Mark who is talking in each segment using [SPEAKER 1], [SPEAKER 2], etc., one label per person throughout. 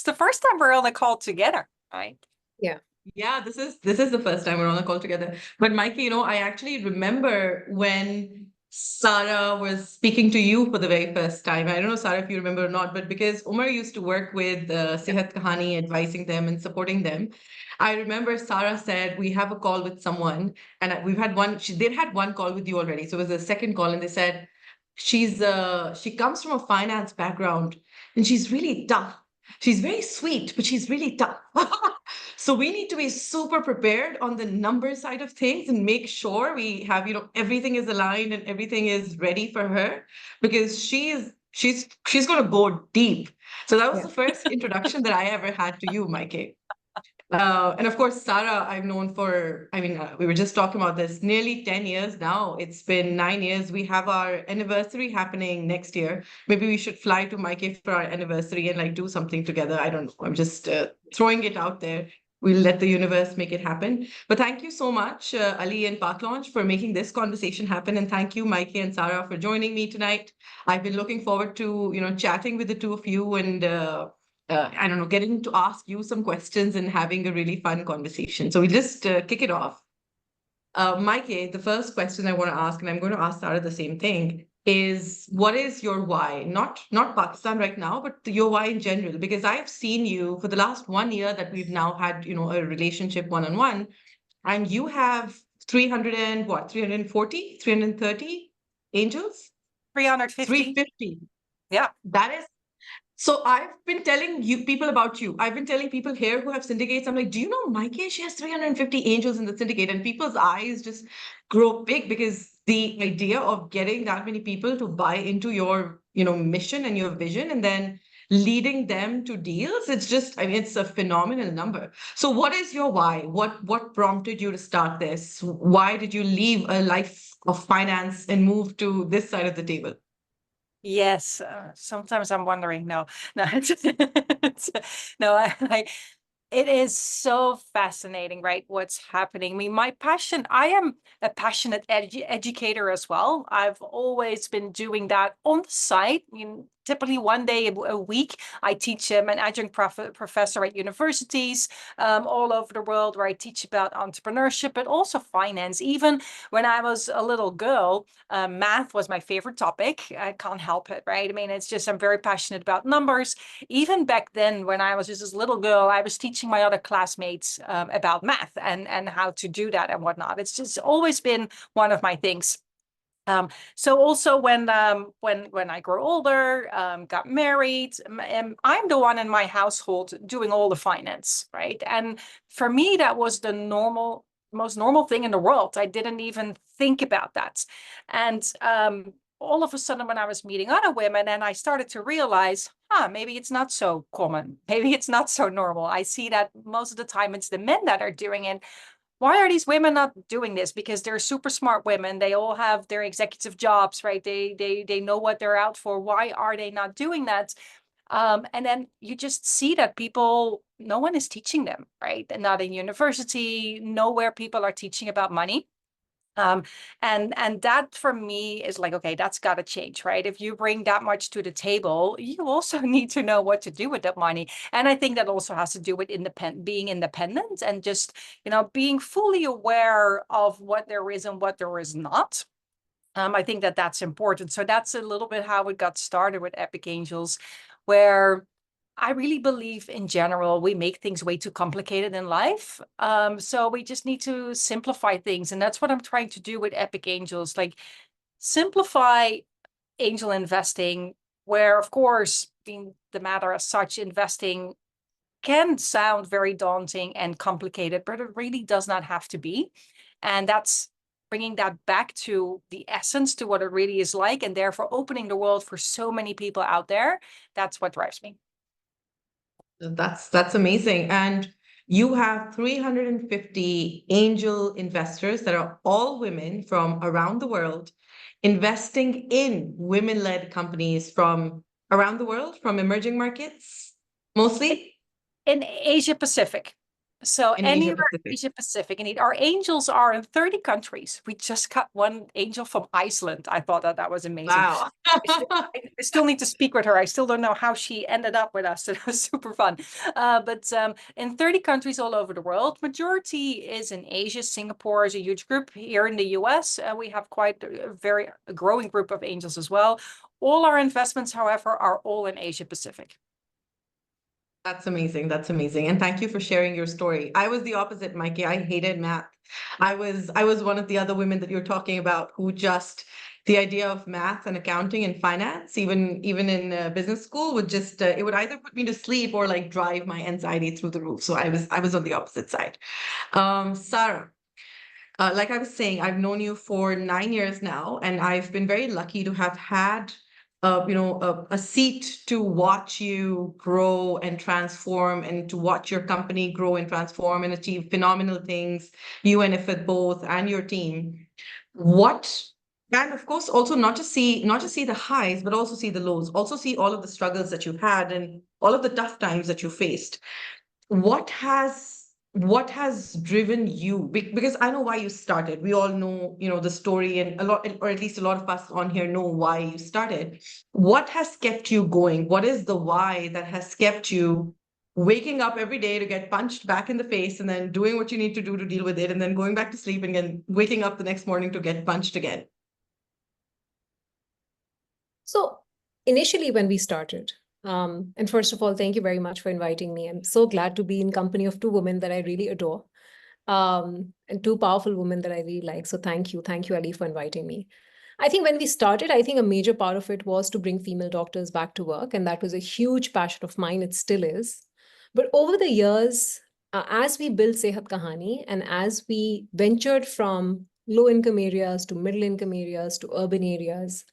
[SPEAKER 1] the first time we're on a call together, right?
[SPEAKER 2] Yeah.
[SPEAKER 3] Yeah, this is the first time we're on a call together. But Mikey, I actually remember when Sara was speaking to you for the very first time. I don't know, Sara, if you remember or not, but because Umar used to work with Sehat Kahani, advising them and supporting them, I remember Sara said, we have a call with someone, and we've had one, they'd had one call with you already. So it was a second call, and they said, she comes from a finance background, and she's really tough. She's very sweet, but she's really tough. So we need to be super prepared on the number side of things and make sure we have, everything is aligned and everything is ready for her, because she's going to go deep. So that was the first introduction that I ever had to you, Maaike. And of course, Sara, I've known for, we were just talking about this, nearly 10 years now. It's been 9 years. We have our anniversary happening next year. Maybe we should fly to Maaike for our anniversary and do something together. I don't know. I'm just throwing it out there. We'll let the universe make it happen. But thank you so much, Ali and Paklaunch, for making this conversation happen. And thank you, Maaike and Sara, for joining me tonight. I've been looking forward to, chatting with the two of you and I don't know, getting to ask you some questions and having a really fun conversation. So we'll just kick it off. Maaike, the first question I want to ask, and I'm going to ask Sara the same thing, is what is your why? Not Pakistan right now, but your why in general, because I've seen you for the last 1 year that we've now had, a relationship one-on-one, and you have 340, 330 angels?
[SPEAKER 1] 350.
[SPEAKER 3] 350.
[SPEAKER 1] Yeah.
[SPEAKER 3] That is. So I've been telling people about you. I've been telling people here who have syndicates, I'm like, do you know Maaike? She has 350 angels in the syndicate, and people's eyes just grow big, because the idea of getting that many people to buy into your, mission and your vision, and then leading them to deals, it's just, it's a phenomenal number. So what is your why? What prompted you to start this? Why did you leave a life of finance and move to this side of the table?
[SPEAKER 1] Yes, sometimes I'm wondering. No, it is so fascinating, right? What's happening. I mean, I am a passionate educator as well. I've always been doing that on the side. Typically 1 day a week, I teach an adjunct professor at universities all over the world, where I teach about entrepreneurship, but also finance. Even when I was a little girl, math was my favorite topic. I can't help it, right? I mean, it's just, I'm very passionate about numbers. Even back then, when I was just this little girl, I was teaching my other classmates about math and how to do that and whatnot. It's just always been one of my things. So also when I grew older, got married, I'm the one in my household doing all the finance, right? And for me, that was the most normal thing in the world. I didn't even think about that. And all of a sudden, when I was meeting other women, and I started to realize, maybe it's not so common. Maybe it's not so normal. I see that most of the time it's the men that are doing it. Why are these women not doing this? Because they're super smart women. They all have their executive jobs, right? They know what they're out for. Why are they not doing that? And then you just see that no one is teaching them, right? And not in university, nowhere people are teaching about money. And that for me is like, okay, that's got to change, right? If you bring that much to the table, you also need to know what to do with that money. And I think that also has to do with being independent and just, being fully aware of what there is and what there is not. I think that that's important. So that's a little bit how it got started with Epic Angels, where I really believe in general, we make things way too complicated in life. So we just need to simplify things. And that's what I'm trying to do with Epic Angels, like simplify angel investing, where, of course, being the matter as such, investing can sound very daunting and complicated, but it really does not have to be. And that's bringing that back to the essence, to what it really is like, and therefore opening the world for so many people out there. That's what drives me.
[SPEAKER 3] That's amazing. And you have 350 angel investors that are all women from around the world, investing in women-led companies from around the world, from emerging markets, mostly?
[SPEAKER 1] In Asia Pacific. So
[SPEAKER 3] In Asia
[SPEAKER 1] anywhere
[SPEAKER 3] Pacific.
[SPEAKER 1] Asia Pacific, indeed. Our angels are in 30 countries. We just got one angel from Iceland. I thought that was amazing.
[SPEAKER 3] Wow.
[SPEAKER 1] I still need to speak with her. I still don't know how she ended up with us. It was super fun. But in 30 countries all over the world, majority is in Asia. Singapore is a huge group. Here in the US, we have quite a very growing group of angels as well. All our investments, however, are all in Asia Pacific.
[SPEAKER 3] That's amazing. That's amazing. And thank you for sharing your story. I was the opposite, Mikey. I hated math. I was one of the other women that you're talking about who just the idea of math and accounting and finance, even in business school, would just it would either put me to sleep or like drive my anxiety through the roof. So I was on the opposite side. Sarah, like I was saying, I've known you for 9 years now, and I've been very lucky to have had, a seat to watch you grow and transform, and to watch your company grow and transform and achieve phenomenal things. You and Ifat both, and your team. What, and of course, also not just see the highs, but also see the lows. Also see all of the struggles that you've had and all of the tough times that you faced. What has driven you? Because I know why you started. We all know, the story, and a lot, or at least a lot of us on here know why you started. What has kept you going? What is the why that has kept you waking up every day to get punched back in the face, and then doing what you need to do to deal with it, and then going back to sleep and then waking up the next morning to get punched again?
[SPEAKER 2] So initially when we started, and first of all, thank you very much for inviting me. I'm so glad to be in company of two women that I really adore, and two powerful women that I really like. So thank you, Ali, for inviting me. I think when we started, I think a major part of it was to bring female doctors back to work, and that was a huge passion of mine. It still is. But over the years, as we built Sehat Kahani, and as we ventured from low-income areas to middle-income areas to urban areas,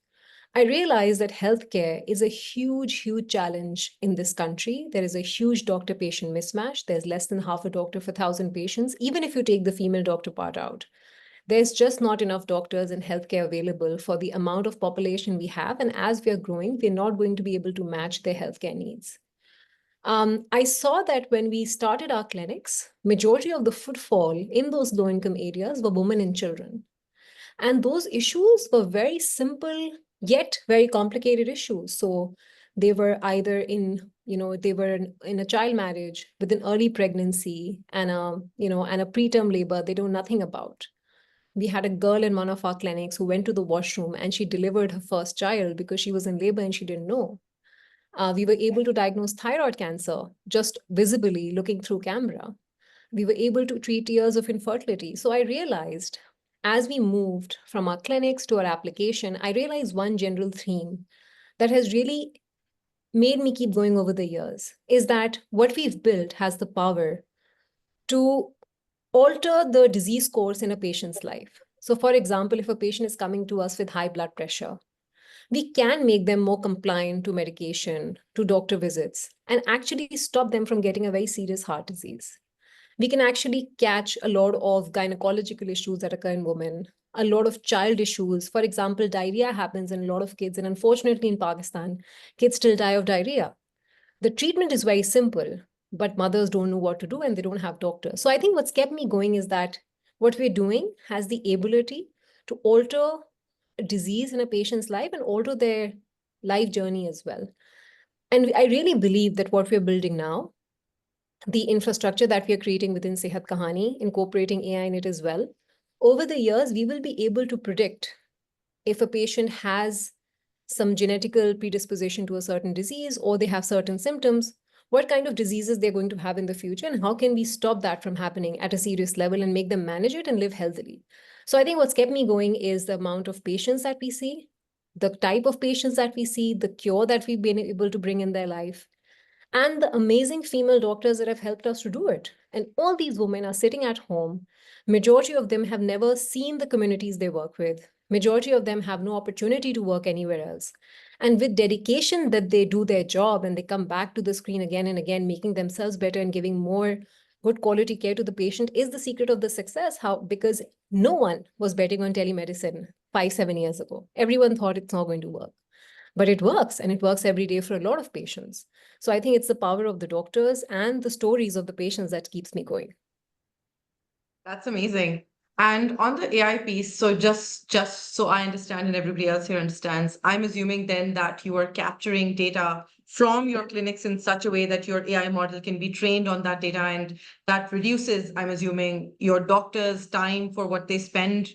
[SPEAKER 2] I realized that healthcare is a huge, huge challenge in this country. There is a huge doctor-patient mismatch. There's less than half a doctor for 1,000 patients, even if you take the female doctor part out. There's just not enough doctors and healthcare available for the amount of population we have. And as we are growing, we're not going to be able to match their healthcare needs. I saw that when we started our clinics, majority of the footfall in those low-income areas were women and children. And those issues were very simple, yet very complicated issues. So they were either they were in a child marriage with an early pregnancy and a preterm labor they know nothing about. We had a girl in one of our clinics who went to the washroom and she delivered her first child because she was in labor and she didn't know. We were able to diagnose thyroid cancer just visibly looking through camera. We were able to treat years of infertility. So I realized as we moved from our clinics to our application, I realized one general theme that has really made me keep going over the years is that what we've built has the power to alter the disease course in a patient's life. So for example, if a patient is coming to us with high blood pressure, we can make them more compliant to medication, to doctor visits, and actually stop them from getting a very serious heart disease. We can actually catch a lot of gynecological issues that occur in women, a lot of child issues. For example, diarrhea happens in a lot of kids, and unfortunately in Pakistan, kids still die of diarrhea. The treatment is very simple, but mothers don't know what to do and they don't have doctors. So I think what's kept me going is that what we're doing has the ability to alter a disease in a patient's life and alter their life journey as well. And I really believe that what we're building now, the infrastructure that we are creating within Sehat Kahani, incorporating AI in it as well, over the years, we will be able to predict if a patient has some genetical predisposition to a certain disease or they have certain symptoms, what kind of diseases they're going to have in the future, and how can we stop that from happening at a serious level and make them manage it and live healthily. So I think what's kept me going is the amount of patients that we see, the type of patients that we see, the cure that we've been able to bring in their life, and the amazing female doctors that have helped us to do it. And all these women are sitting at home. Majority of them have never seen the communities they work with. Majority of them have no opportunity to work anywhere else. And with dedication that they do their job and they come back to the screen again and again, making themselves better and giving more good quality care to the patient is the secret of the success. How? Because no one was betting on telemedicine 5-7 years ago. Everyone thought it's not going to work. But it works, and it works every day for a lot of patients. So I think it's the power of the doctors and the stories of the patients that keeps me going.
[SPEAKER 3] That's amazing. And on the AI piece, so just so I understand and everybody else here understands, I'm assuming then that you are capturing data from your clinics in such a way that your AI model can be trained on that data, and that reduces, I'm assuming, your doctors' time for what they spend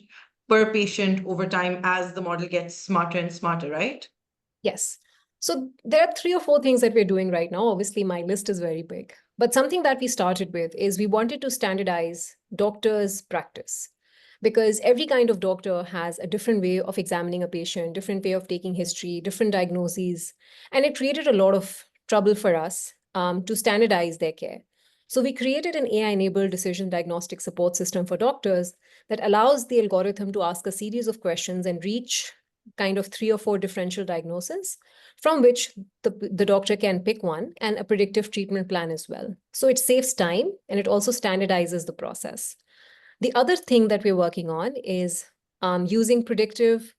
[SPEAKER 3] per patient over time as the model gets smarter and smarter, right?
[SPEAKER 2] Yes. So there are 3 or 4 things that we're doing right now. Obviously, my list is very big. But something that we started with is we wanted to standardize doctors' practice, because every kind of doctor has a different way of examining a patient, different way of taking history, different diagnoses. And it created a lot of trouble for us to standardize their care. So we created an AI-enabled decision diagnostic support system for doctors that allows the algorithm to ask a series of questions and reach kind of 3 or 4 differential diagnoses from which the doctor can pick one, and a predictive treatment plan as well. So it saves time and it also standardizes the process. The other thing that we're working on is using predictive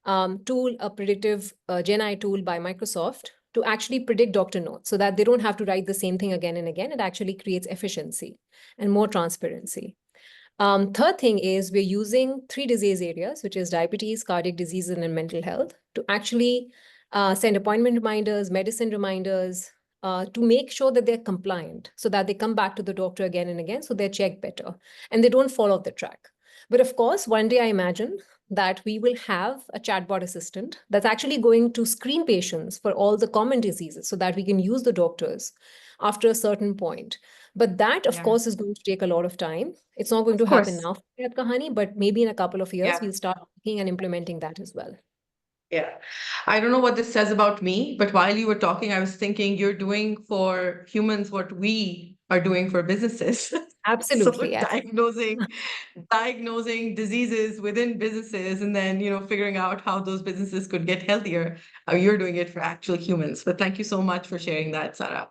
[SPEAKER 2] a predictive Gen AI tool by Microsoft to actually predict doctor notes so that they don't have to write the same thing again and again. It actually creates efficiency and more transparency. Third thing is we're using 3 disease areas, which is diabetes, cardiac disease, and mental health, to actually send appointment reminders, medicine reminders, to make sure that they're compliant so that they come back to the doctor again and again, so they're checked better and they don't fall off the track. But of course, one day I imagine that we will have a chatbot assistant that's actually going to screen patients for all the common diseases so that we can use the doctors after a certain point. But that, of
[SPEAKER 3] Yeah.
[SPEAKER 2] course, is going to take a lot of time. It's not going to
[SPEAKER 3] Of
[SPEAKER 2] happen
[SPEAKER 3] course.
[SPEAKER 2] now for Sehat Kahani, but maybe in a couple of years,
[SPEAKER 3] Yeah.
[SPEAKER 2] we'll start looking and implementing that as well.
[SPEAKER 3] Yeah. I don't know what this says about me, but while you were talking, I was thinking you're doing for humans what we are doing for businesses. So
[SPEAKER 2] Absolutely. Yes.
[SPEAKER 3] diagnosing diseases within businesses, and then, figuring out how those businesses could get healthier. You're doing it for actual humans. But thank you so much for sharing that, Sara.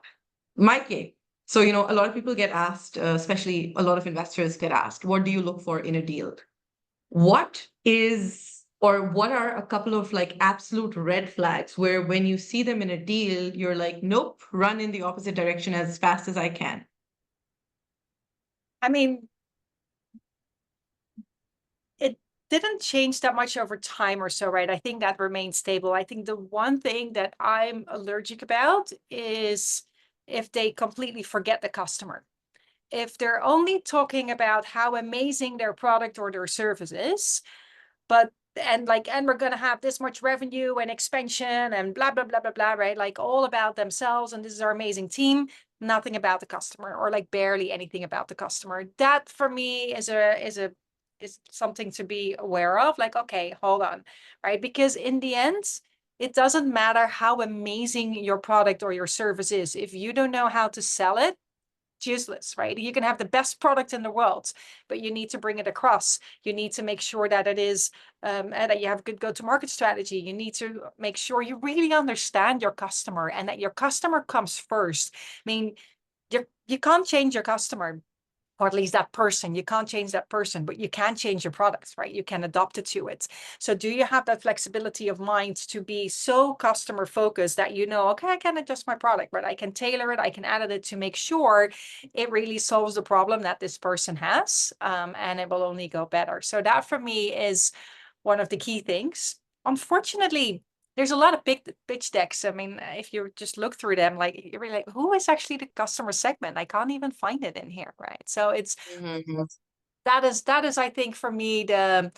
[SPEAKER 3] Mikey. So, a lot of people get asked, especially a lot of investors get asked, what do you look for in a deal? What are a couple of like absolute red flags where when you see them in a deal, you're like, nope, run in the opposite direction as fast as I can?
[SPEAKER 1] I mean, it didn't change that much over time or so, right? I think that remains stable. I think the one thing that I'm allergic about is if they completely forget the customer. If they're only talking about how amazing their product or their service is, and we're going to have this much revenue and expansion and blah, blah, blah, blah, blah, right? Like all about themselves. And this is our amazing team, nothing about the customer, or like barely anything about the customer. That for me is something to be aware of. Like, okay, hold on, right? Because in the end, it doesn't matter how amazing your product or your service is. If you don't know how to sell it, it's useless, right? You can have the best product in the world, but you need to bring it across. You need to make sure that it is, and that you have a good go-to-market strategy. You need to make sure you really understand your customer and that your customer comes first. I mean, you can't change your customer, or at least that person. You can't change that person, but you can change your products, right? You can adapt it to it. So do you have that flexibility of mind to be so customer focused that okay, I can adjust my product, but I can tailor it, I can edit it to make sure it really solves the problem that this person has, and it will only go better. So that for me is one of the key things. Unfortunately, there's a lot of big pitch decks. I mean, if you just look through them, like you're really like, who is actually the customer segment? I can't even find it in here, right? So that is, I think, for me, the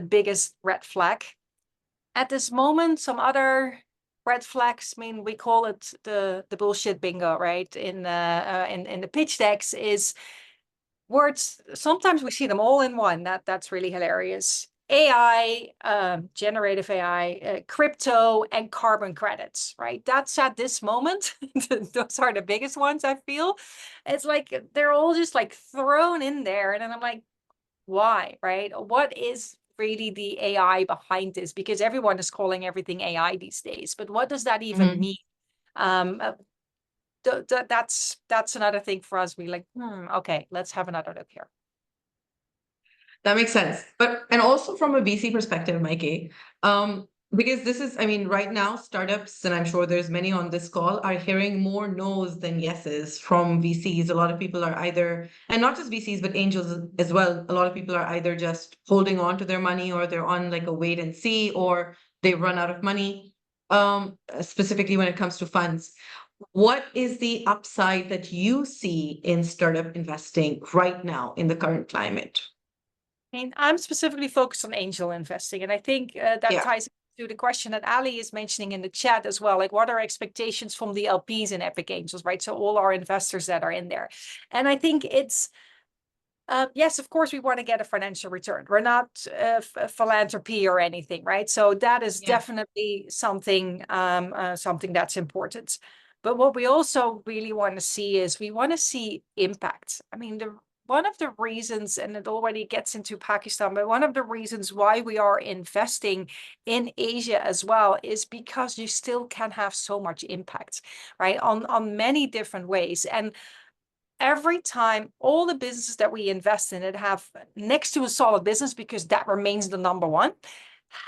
[SPEAKER 1] biggest red flag. At this moment, some other red flags, I mean, we call it the bullshit bingo, right? In the pitch decks is words. Sometimes we see them all in one. That's really hilarious. AI, generative AI, crypto, and carbon credits, right? That's at this moment. Those are the biggest ones, I feel. It's like they're all just like thrown in there. And then I'm like, why, right? What is really the AI behind this? Because everyone is calling everything AI these days. But what does that even mean? That's another thing for us. We like, okay, let's have another look here.
[SPEAKER 3] That makes sense. And also from a VC perspective, Mikey, Because this is, I mean, right now, startups, and I'm sure there's many on this call, are hearing more no's than yeses from VCs. A lot of people are either, and not just VCs, but angels as well. A lot of people are either just holding on to their money, or they're on like a wait and see, or they run out of money, specifically when it comes to funds. What is the upside that you see in startup investing right now in the current climate?
[SPEAKER 1] I mean, I'm specifically focused on angel investing, and I think that
[SPEAKER 3] Yeah.
[SPEAKER 1] ties to the question that Ali is mentioning in the chat as well. Like, what are expectations from the LPs in Epic Angels, right? So all our investors that are in there. And I think it's, yes, of course, we want to get a financial return. We're not philanthropy or anything, right? So that is
[SPEAKER 3] Yeah.
[SPEAKER 1] definitely something, something that's important. But what we also really want to see is we want to see impact. I mean, one of the reasons, and it already gets into Pakistan, but one of the reasons why we are investing in Asia as well is because you still can have so much impact, right? On many different ways. And every time, all the businesses that we invest in it have, next to a solid business, because that remains the number one,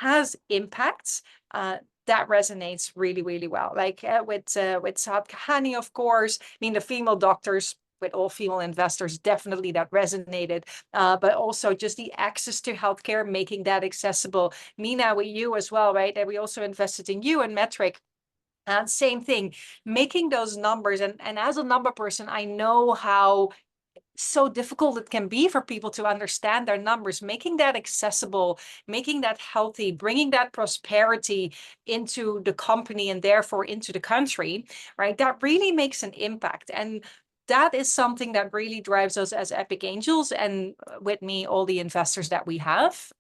[SPEAKER 1] has impacts. That resonates really, really well. Like with Sehat Kahani, of course. I mean, the female doctors with all female investors, definitely that resonated. But also just the access to healthcare, making that accessible. Meenah, with you as well, right? And we also invested in you and Metric. And same thing, making those numbers. And as a number person, I know how so difficult it can be for people to understand their numbers, making that accessible, making that healthy, bringing that prosperity into the company and therefore into the country, right? That really makes an impact. And that is something that really drives us as Epic Angels, and with me, all the investors that we have.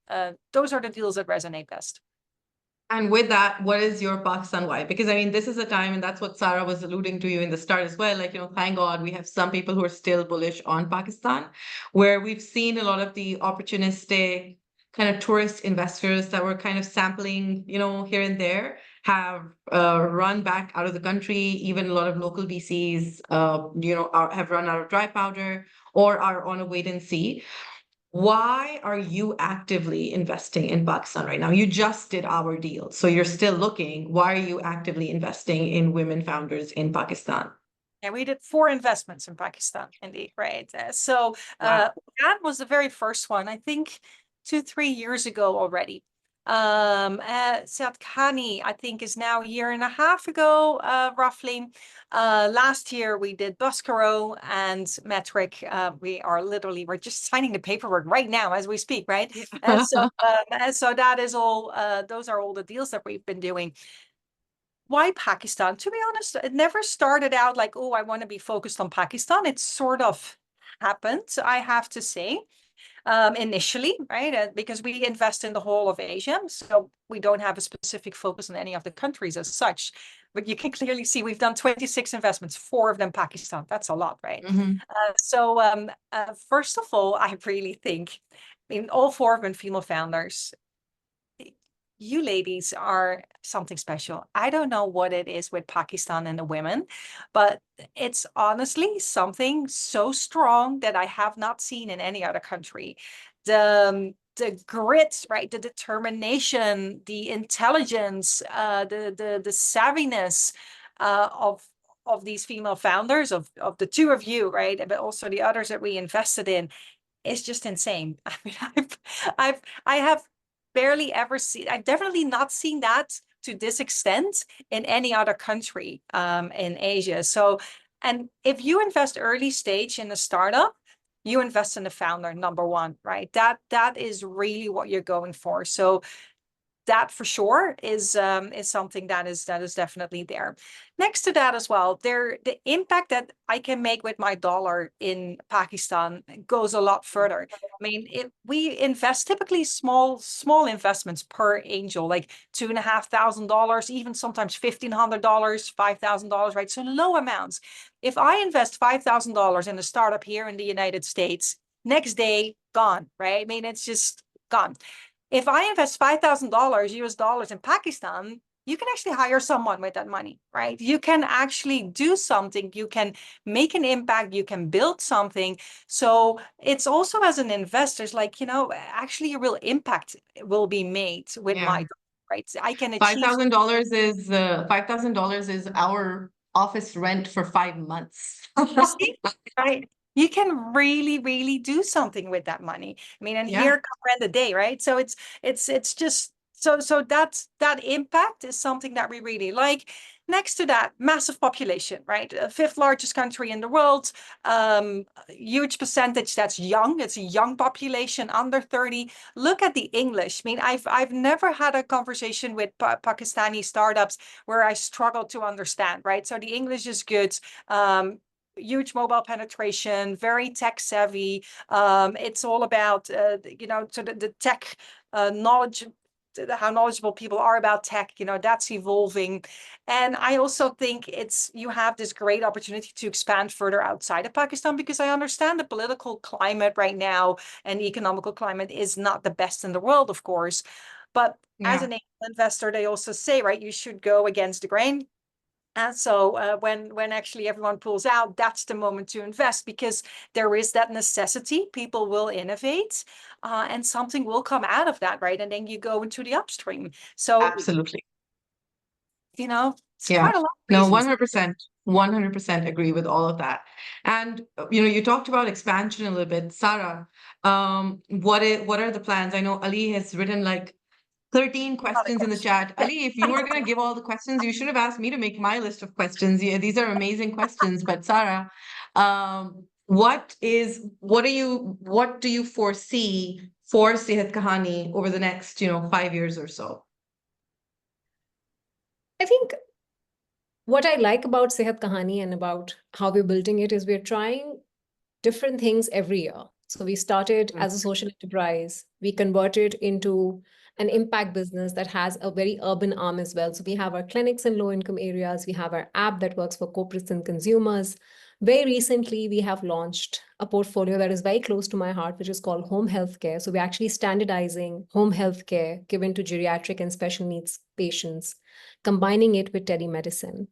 [SPEAKER 1] Those are the deals that resonate best.
[SPEAKER 3] And with that, what is your Pakistan why? Because I mean, this is a time, and that's what Sarah was alluding to you in the start as well. Like, thank God we have some people who are still bullish on Pakistan, where we've seen a lot of the opportunistic kind of tourist investors that were kind of sampling, here and there, have run back out of the country. Even a lot of local VCs, have run out of dry powder or are on a wait and see. Why are you actively investing in Pakistan right now? You just did our deal, so you're still looking. Why are you actively investing in women founders in Pakistan?
[SPEAKER 1] And we did 4 investments in Pakistan, indeed, right?
[SPEAKER 3] Wow.
[SPEAKER 1] That was the very first one, I think 2-3 years ago already. Sehat Kahani, I think, is now a year and a half ago, roughly. Last year we did Buscaro and Metric. We're just signing the paperwork right now as we speak, right? So that is all, those are all the deals that we've been doing. Why Pakistan? To be honest, it never started out like, oh, I want to be focused on Pakistan. It sort of happened, I have to say, initially, right? Because we invest in the whole of Asia, so we don't have a specific focus on any of the countries as such. But you can clearly see we've done 26 investments, 4 of them Pakistan. That's a lot, right? First of all, I really think, I mean, all 4 of them female founders. You ladies are something special. I don't know what it is with Pakistan and the women, but it's honestly something so strong that I have not seen in any other country. The grit, right? The determination, the intelligence, the savviness of these female founders, of the 2 of you, right? But also the others that we invested in, is just insane. I mean, I have barely ever seen, I've definitely not seen that to this extent in any other country in Asia. So, and if you invest early stage in a startup, you invest in the founder, number one, right? That is really what you're going for. So that for sure is something that is definitely there. Next to that as well, the impact that I can make with my dollar in Pakistan goes a lot further. I mean, we invest typically small investments per angel, like $2,500, even sometimes $1,500, $5,000, right? So low amounts. If I invest $5,000 in a startup here in the United States, next day gone, right? I mean, it's just gone. If I invest $5,000 US dollars in Pakistan, you can actually hire someone with that money, right? You can actually do something. You can make an impact. You can build something. So it's also, as an investor, it's like, actually a real impact will be made with my, right? So I can
[SPEAKER 3] Five
[SPEAKER 1] achieve.
[SPEAKER 3] thousand dollars is $5,000 is our office rent for 5 months.
[SPEAKER 1] You see, right? You can really, really do something with that money. I mean, and
[SPEAKER 3] Yeah.
[SPEAKER 1] here come rent a day, right? So it's just so that impact is something that we really like. Next to that, massive population, right? Fifth largest country in the world, huge percentage that's young. It's a young population, under 30. Look at the English. I mean, I've never had a conversation with Pakistani startups where I struggled to understand, right? So the English is good. Huge mobile penetration, very tech savvy. It's all about, so the tech knowledge, how knowledgeable people are about tech, that's evolving. And I also think you have this great opportunity to expand further outside of Pakistan, because I understand the political climate right now and the economical climate is not the best in the world, of course. But as an angel investor, they also say, right, you should go against the grain. And so when actually everyone pulls out, that's the moment to invest, because there is that necessity. People will innovate and something will come out of that, right? And then you go into the upstream. So,
[SPEAKER 3] Absolutely.
[SPEAKER 1] It's quite a lot of
[SPEAKER 3] No,
[SPEAKER 1] reasons.
[SPEAKER 3] 100% agree with all of that. And you talked about expansion a little bit. Sara, what are the plans? I know Ali has written like 13 questions in the chat.
[SPEAKER 1] Yeah.
[SPEAKER 3] Ali, if you were going to give all the questions, you should have asked me to make my list of questions. Yeah, these are amazing questions. But Sara, what do you foresee for Sehat Kahani over the next, 5 years or so?
[SPEAKER 2] I think what I like about Sehat Kahani and about how we're building it is we're trying different things every year. So we started as a social enterprise. We converted into an impact business that has a very urban arm as well. So we have our clinics in low-income areas. We have our app that works for corporates and consumers. Very recently, we have launched a portfolio that is very close to my heart, which is called home healthcare. So we're actually standardizing home healthcare given to geriatric and special needs patients, combining it with telemedicine.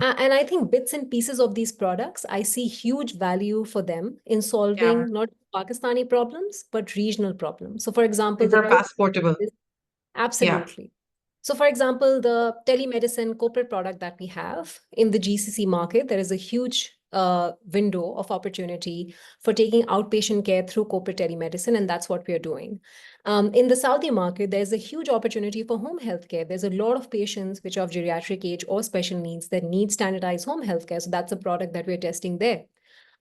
[SPEAKER 2] And I think bits and pieces of these products, I see huge value for them in solving not Pakistani problems, but regional problems. So for example,
[SPEAKER 3] These are passportable.
[SPEAKER 2] Absolutely. So for example, the telemedicine corporate product that we have in the GCC market, there is a huge window of opportunity for taking outpatient care through corporate telemedicine, and that's what we are doing. In the Saudi market, there's a huge opportunity for home healthcare. There's a lot of patients which are of geriatric age or special needs that need standardized home healthcare. So that's a product that we're testing there.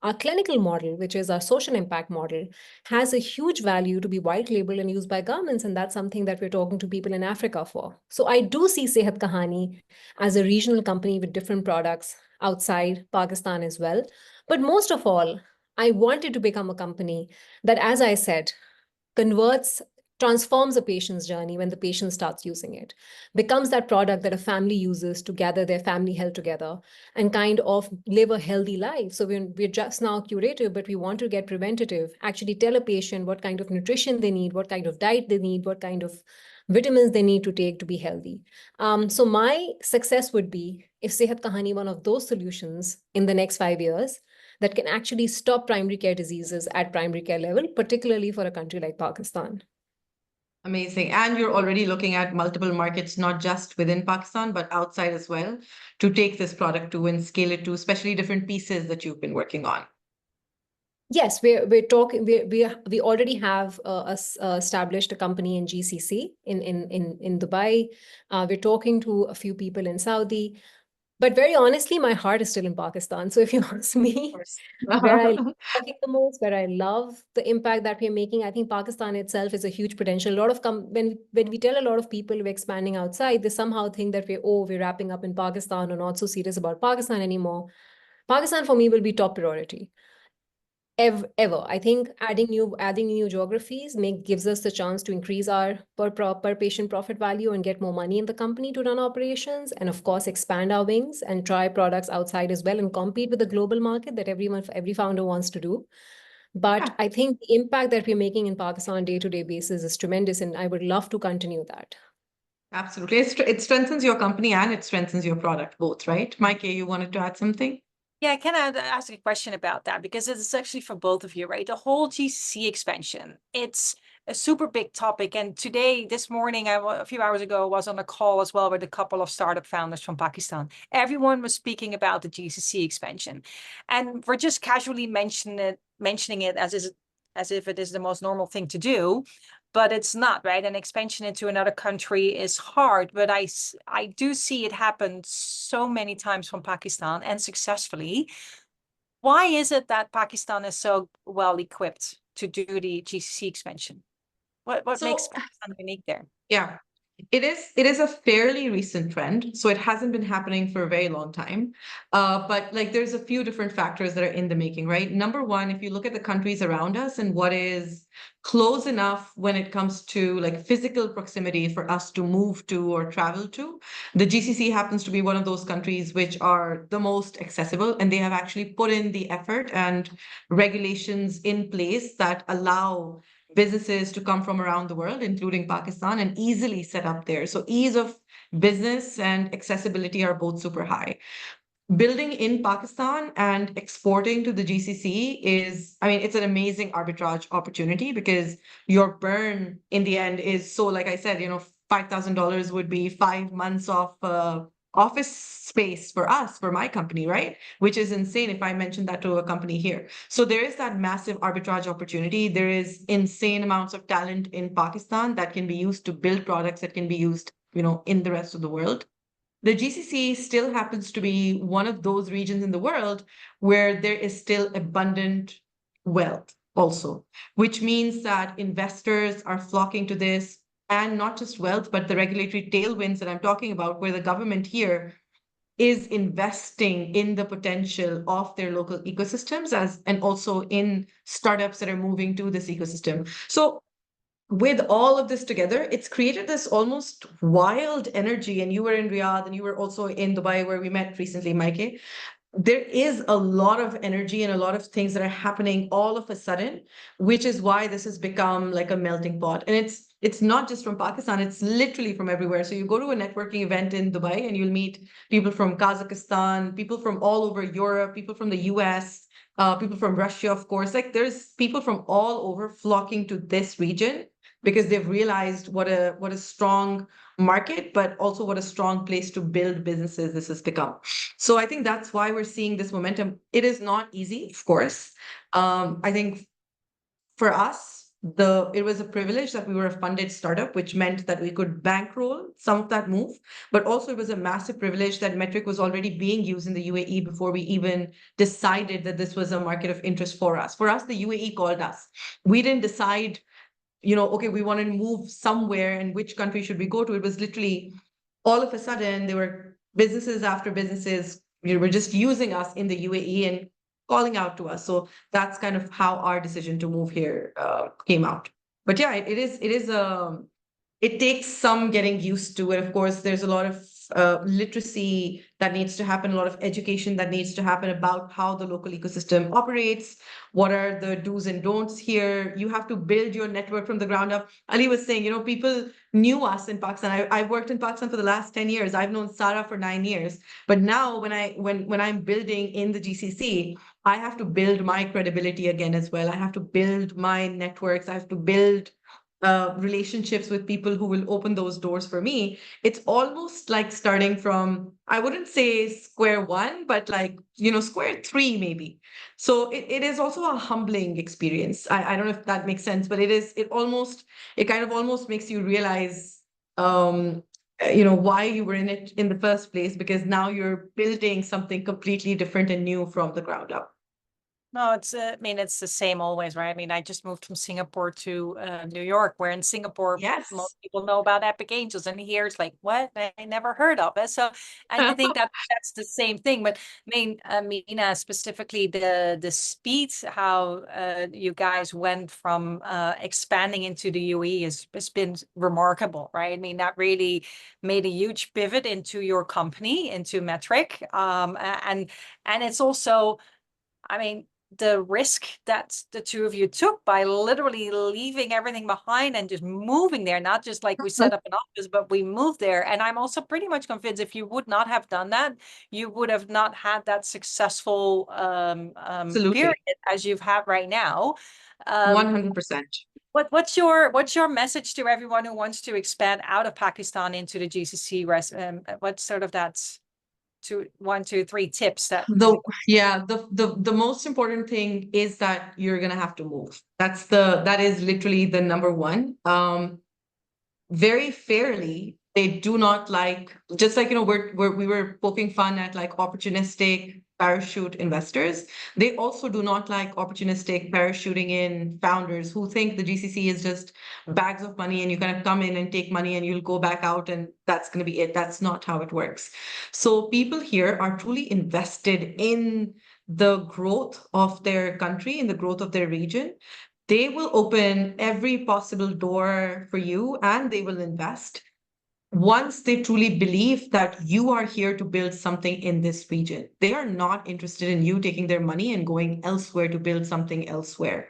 [SPEAKER 2] Our clinical model, which is our social impact model, has a huge value to be white labeled and used by governments. And that's something that we're talking to people in Africa for. So I do see Sehat Kahani as a regional company with different products outside Pakistan as well. But most of all, I wanted to become a company that, as I said, transforms a patient's journey when the patient starts using it, becomes that product that a family uses to gather their family health together and kind of live a healthy life. So we're just now curative, but we want to get preventative, actually tell a patient what kind of nutrition they need, what kind of diet they need, what kind of vitamins they need to take to be healthy. So my success would be if Sehat Kahani, one of those solutions in the next 5 years, that can actually stop primary care diseases at primary care level, particularly for a country like Pakistan.
[SPEAKER 3] Amazing. And you're already looking at multiple markets, not just within Pakistan, but outside as well, to take this product to and scale it to, especially different pieces that you've been working on.
[SPEAKER 2] Yes, we're talking. We already have established a company in GCC in Dubai. We're talking to a few people in Saudi. But very honestly, my heart is still in Pakistan. So if you ask me where I love working the most, where I love the impact that we're making, I think Pakistan itself is a huge potential. A lot of when we tell a lot of people we're expanding outside, they somehow think that we're wrapping up in Pakistan or not so serious about Pakistan anymore. Pakistan for me will be top priority. Ever. I think adding new geographies gives us the chance to increase our per patient profit value and get more money in the company to run operations, and of course expand our wings and try products outside as well and compete with the global market that every founder wants to do. But I think the impact that we're making in Pakistan on a day-to-day basis is tremendous, and I would love to continue that.
[SPEAKER 3] Absolutely. It strengthens your company and it strengthens your product, both, right? Maaike, you wanted to add something?
[SPEAKER 1] Yeah, can I ask a question about that? Because it's actually for both of you, right? The whole GCC expansion, it's a super big topic. And today, this morning, a few hours ago, I was on a call as well with a couple of startup founders from Pakistan. Everyone was speaking about the GCC expansion, and we're just casually mentioning it as if it is the most normal thing to do. But it's not, right? An expansion into another country is hard, but I do see it happen so many times from Pakistan, and successfully. Why is it that Pakistan is so well equipped to do the GCC expansion? What makes
[SPEAKER 3] So
[SPEAKER 1] Pakistan unique there?
[SPEAKER 3] yeah, it is a fairly recent trend, so it hasn't been happening for a very long time. But like there's a few different factors that are in the making, right? Number one, if you look at the countries around us and what is close enough when it comes to like physical proximity for us to move to or travel to, the GCC happens to be one of those countries which are the most accessible, and they have actually put in the effort and regulations in place that allow businesses to come from around the world, including Pakistan, and easily set up there. So ease of business and accessibility are both super high. Building in Pakistan and exporting to the GCC is, I mean, it's an amazing arbitrage opportunity because your burn in the end is so, like I said, $5,000 would be 5 months of office space for us, for my company, right? Which is insane if I mention that to a company here. So there is that massive arbitrage opportunity. There is insane amounts of talent in Pakistan that can be used to build products that can be used, in the rest of the world. The GCC still happens to be one of those regions in the world where there is still abundant wealth also, which means that investors are flocking to this, and not just wealth, but the regulatory tailwinds that I'm talking about, where the government here is investing in the potential of their local ecosystems and also in startups that are moving to this ecosystem. So with all of this together, it's created this almost wild energy. And you were in Riyadh and you were also in Dubai where we met recently, Mikey. There is a lot of energy and a lot of things that are happening all of a sudden, which is why this has become like a melting pot. And it's not just from Pakistan, it's literally from everywhere. So you go to a networking event in Dubai and you'll meet people from Kazakhstan, people from all over Europe, people from the US, people from Russia, of course. Like there's people from all over flocking to this region because they've realized what a strong market, but also what a strong place to build businesses this has become. So I think that's why we're seeing this momentum. It is not easy, of course. I think for us, it was a privilege that we were a funded startup, which meant that we could bankroll some of that move. But also it was a massive privilege that Metric was already being used in the UAE before we even decided that this was a market of interest for us. For us, the UAE called us. We didn't decide, okay, we want to move somewhere and which country should we go to? It was literally all of a sudden there were businesses after businesses, were just using us in the UAE and calling out to us. So that's kind of how our decision to move here came out. But yeah, it takes some getting used to it. Of course, there's a lot of literacy that needs to happen, a lot of education that needs to happen about how the local ecosystem operates, what are the do's and don'ts here. You have to build your network from the ground up. Ali was saying, people knew us in Pakistan. I've worked in Pakistan for the last 10 years. I've known Sara for 9 years. But now when I'm building in the GCC, I have to build my credibility again as well. I have to build my networks. I have to build relationships with people who will open those doors for me. It's almost like starting from, I wouldn't say square one, but like, square three maybe. So it is also a humbling experience. I don't know if that makes sense, but it kind of almost makes you realize, why you were in it in the first place, because now you're building something completely different and new from the ground up.
[SPEAKER 1] No, it's the same always, right? I mean, I just moved from Singapore to New York, where in Singapore,
[SPEAKER 3] Yes.
[SPEAKER 1] most people know about Epic Angels, and here it's like, what? I never heard of it. So I think that's the same thing. But I mean, Meenah, specifically the speed, how you guys went from expanding into the UAE has been remarkable, right? I mean, that really made a huge pivot into your company, into Metric. And it's also, I mean, the risk that the two of you took by literally leaving everything behind and just moving there, not just like we set up an office, but we moved there. And I'm also pretty much convinced if you would not have done that, you would have not had that successful period as you've had right now.
[SPEAKER 3] 100%.
[SPEAKER 1] What's your message to everyone who wants to expand out of Pakistan into the GCC? What's sort of that's 1, 2, 3 tips that
[SPEAKER 3] The most important thing is that you're gonna have to move. That is literally the number one. Very fairly, they do not like, just like, we were poking fun at like opportunistic parachute investors. They also do not like opportunistic parachuting in founders who think the GCC is just bags of money and you kind of come in and take money and you'll go back out and that's going to be it. That's not how it works. So people here are truly invested in the growth of their country, in the growth of their region. They will open every possible door for you and they will invest once they truly believe that you are here to build something in this region. They are not interested in you taking their money and going elsewhere to build something elsewhere.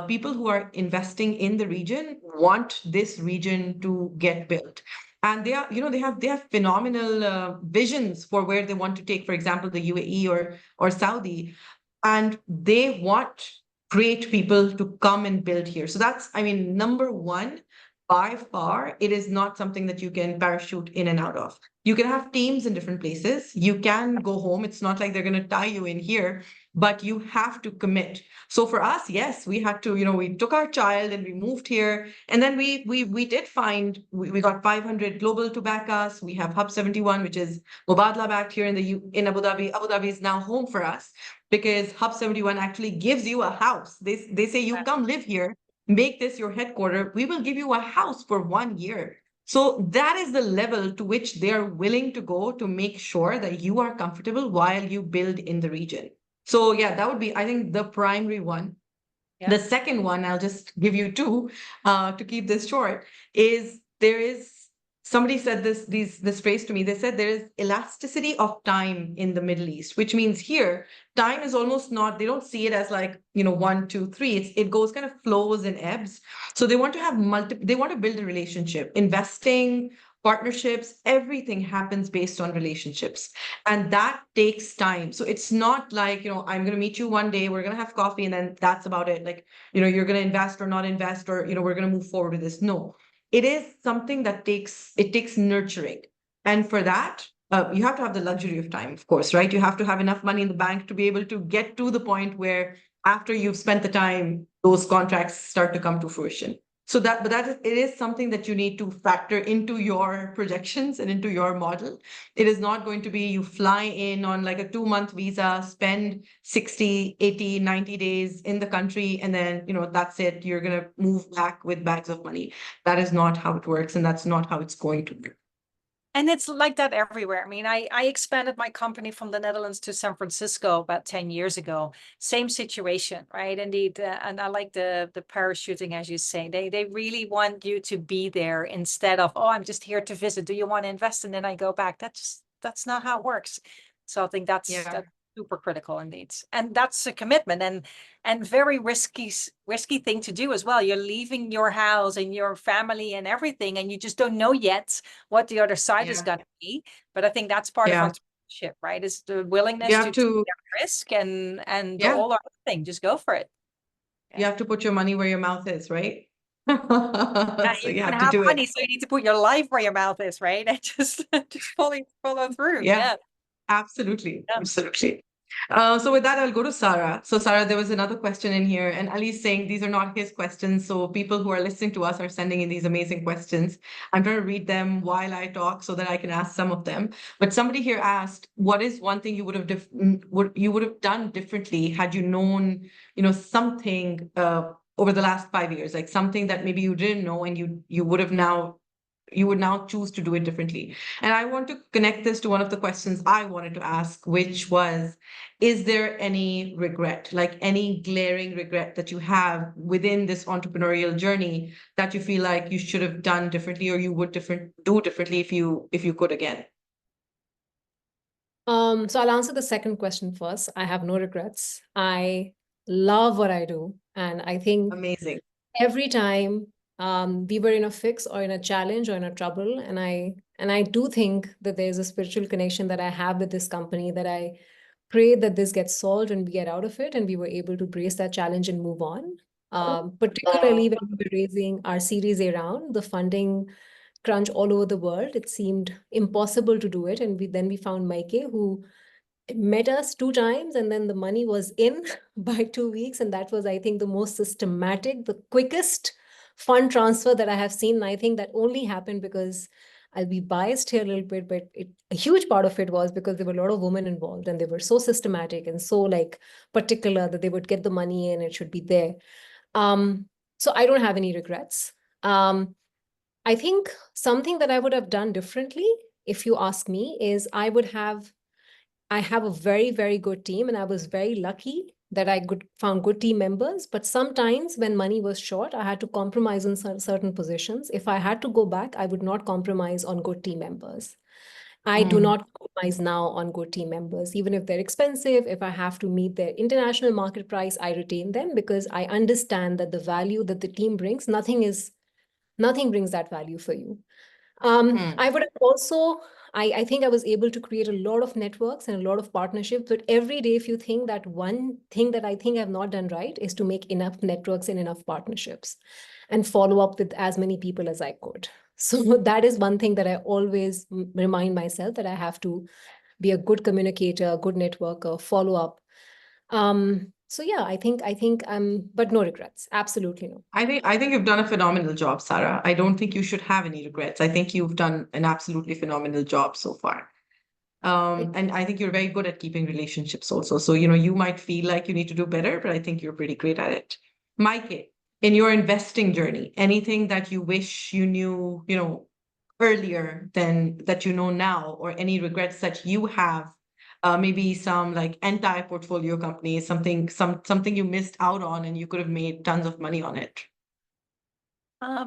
[SPEAKER 3] People who are investing in the region want this region to get built. And they are, they have phenomenal visions for where they want to take, for example, the UAE or Saudi, and they want great people to come and build here. So that's, I mean, number one, by far, it is not something that you can parachute in and out of. You can have teams in different places. You can go home. It's not like they're going to tie you in here, but you have to commit. So for us, yes, we had to, we took our child and we moved here. And then we did find, we got 500 Global to back us. We have Hub 71, which is Mubadala backed here in Abu Dhabi. Abu Dhabi is now home for us because Hub 71 actually gives you a house. They say, you come live here, make this your headquarter. We will give you a house for 1 year. So that is the level to which they are willing to go to make sure that you are comfortable while you build in the region. So yeah, that would be, I think, the primary one.
[SPEAKER 1] Yeah.
[SPEAKER 3] The second one, I'll just give you two to keep this short, is somebody said this phrase to me. They said there is elasticity of time in the Middle East, which means here, time is almost not, they don't see it as like, 1, 2, 3. It goes kind of flows and ebbs. So they want to have they want to build a relationship. Investing, partnerships, everything happens based on relationships. And that takes time. So it's not like, I'm going to meet you one day, we're going to have coffee, and then that's about it. Like, you're going to invest or not invest, or, we're going to move forward with this. No, it is something that takes nurturing. And for that, you have to have the luxury of time, of course, right? You have to have enough money in the bank to be able to get to the point where after you've spent the time, those contracts start to come to fruition. So it is something that you need to factor into your projections and into your model. It is not going to be you fly in on like a 2-month visa, spend 60, 80, 90 days in the country, and then, that's it. You're going to move back with bags of money. That is not how it works, and that's not how it's going to work.
[SPEAKER 1] And it's like that everywhere. I mean, I expanded my company from the Netherlands to San Francisco about 10 years ago. Same situation, right? Indeed. And I like the parachuting, as you say. They really want you to be there instead of, oh, I'm just here to visit. Do you want to invest? And then I go back. That's not how it works. So I think that's super critical indeed. And that's a commitment and very risky thing to do as well. You're leaving your house and your family and everything, and you just don't know yet what the other side is going to be. But I think that's part of entrepreneurship, right? Is the willingness to take that risk and the whole other thing. Just go for it.
[SPEAKER 3] You have to put your money where your mouth is, right?
[SPEAKER 1] So you have to money, so you need to put your life where your mouth is, right? And just follow through. Yeah.
[SPEAKER 3] Absolutely. Absolutely. So with that, I'll go to Sara. So Sara, there was another question in here, and Ali's saying these are not his questions. So people who are listening to us are sending in these amazing questions. I'm trying to read them while I talk so that I can ask some of them. But somebody here asked, what is one thing you would have done differently had you known, something over the last 5 years, like something that maybe you didn't know and you would now choose to do it differently. And I want to connect this to one of the questions I wanted to ask, which was, is there any regret, like any glaring regret that you have within this entrepreneurial journey that you feel like you should have done differently, or you would do differently if you could again?
[SPEAKER 2] So I'll answer the second question first. I have no regrets. I love what I do. And I think
[SPEAKER 3] amazing.
[SPEAKER 2] Every time we were in a fix or in a challenge or in a trouble, and I do think that there's a spiritual connection that I have with this company, that I pray that this gets solved and we get out of it and we were able to brace that challenge and move on. Particularly when we were raising our Series A round, the funding crunch all over the world, it seemed impossible to do it. And we found Maaike, who met us 2 times, and then the money was in by 2 weeks. And that was, I think, the most systematic, the quickest fund transfer that I have seen. And I think that only happened because I'll be biased here a little bit, but a huge part of it was because there were a lot of women involved, and they were so systematic and so like particular that they would get the money in, it should be there. So I don't have any regrets. I think something that I would have done differently, if you ask me, is I have a very, very good team, and I was very lucky that I found good team members. But sometimes when money was short, I had to compromise on certain positions. If I had to go back, I would not compromise on good team members. I do not compromise now on good team members, even if they're expensive. If I have to meet their international market price, I retain them because I understand that the value that the team brings, nothing brings that value for you. I would have also, I think I was able to create a lot of networks and a lot of partnerships. But every day, if you think that one thing that I think I've not done right is to make enough networks and enough partnerships and follow up with as many people as I could. So that is one thing that I always remind myself, that I have to be a good communicator, a good networker, follow up. So yeah, I think but no regrets. Absolutely no.
[SPEAKER 3] I think you've done a phenomenal job, Sara. I don't think you should have any regrets. I think you've done an absolutely phenomenal job so far. And I think you're very good at keeping relationships also. So, you might feel like you need to do better, but I think you're pretty great at it. Maaike, in your investing journey, anything that you wish you knew, earlier than that you know now, or any regrets that you have, maybe some like anti-portfolio companies, something you missed out on and you could have made tons of money on it.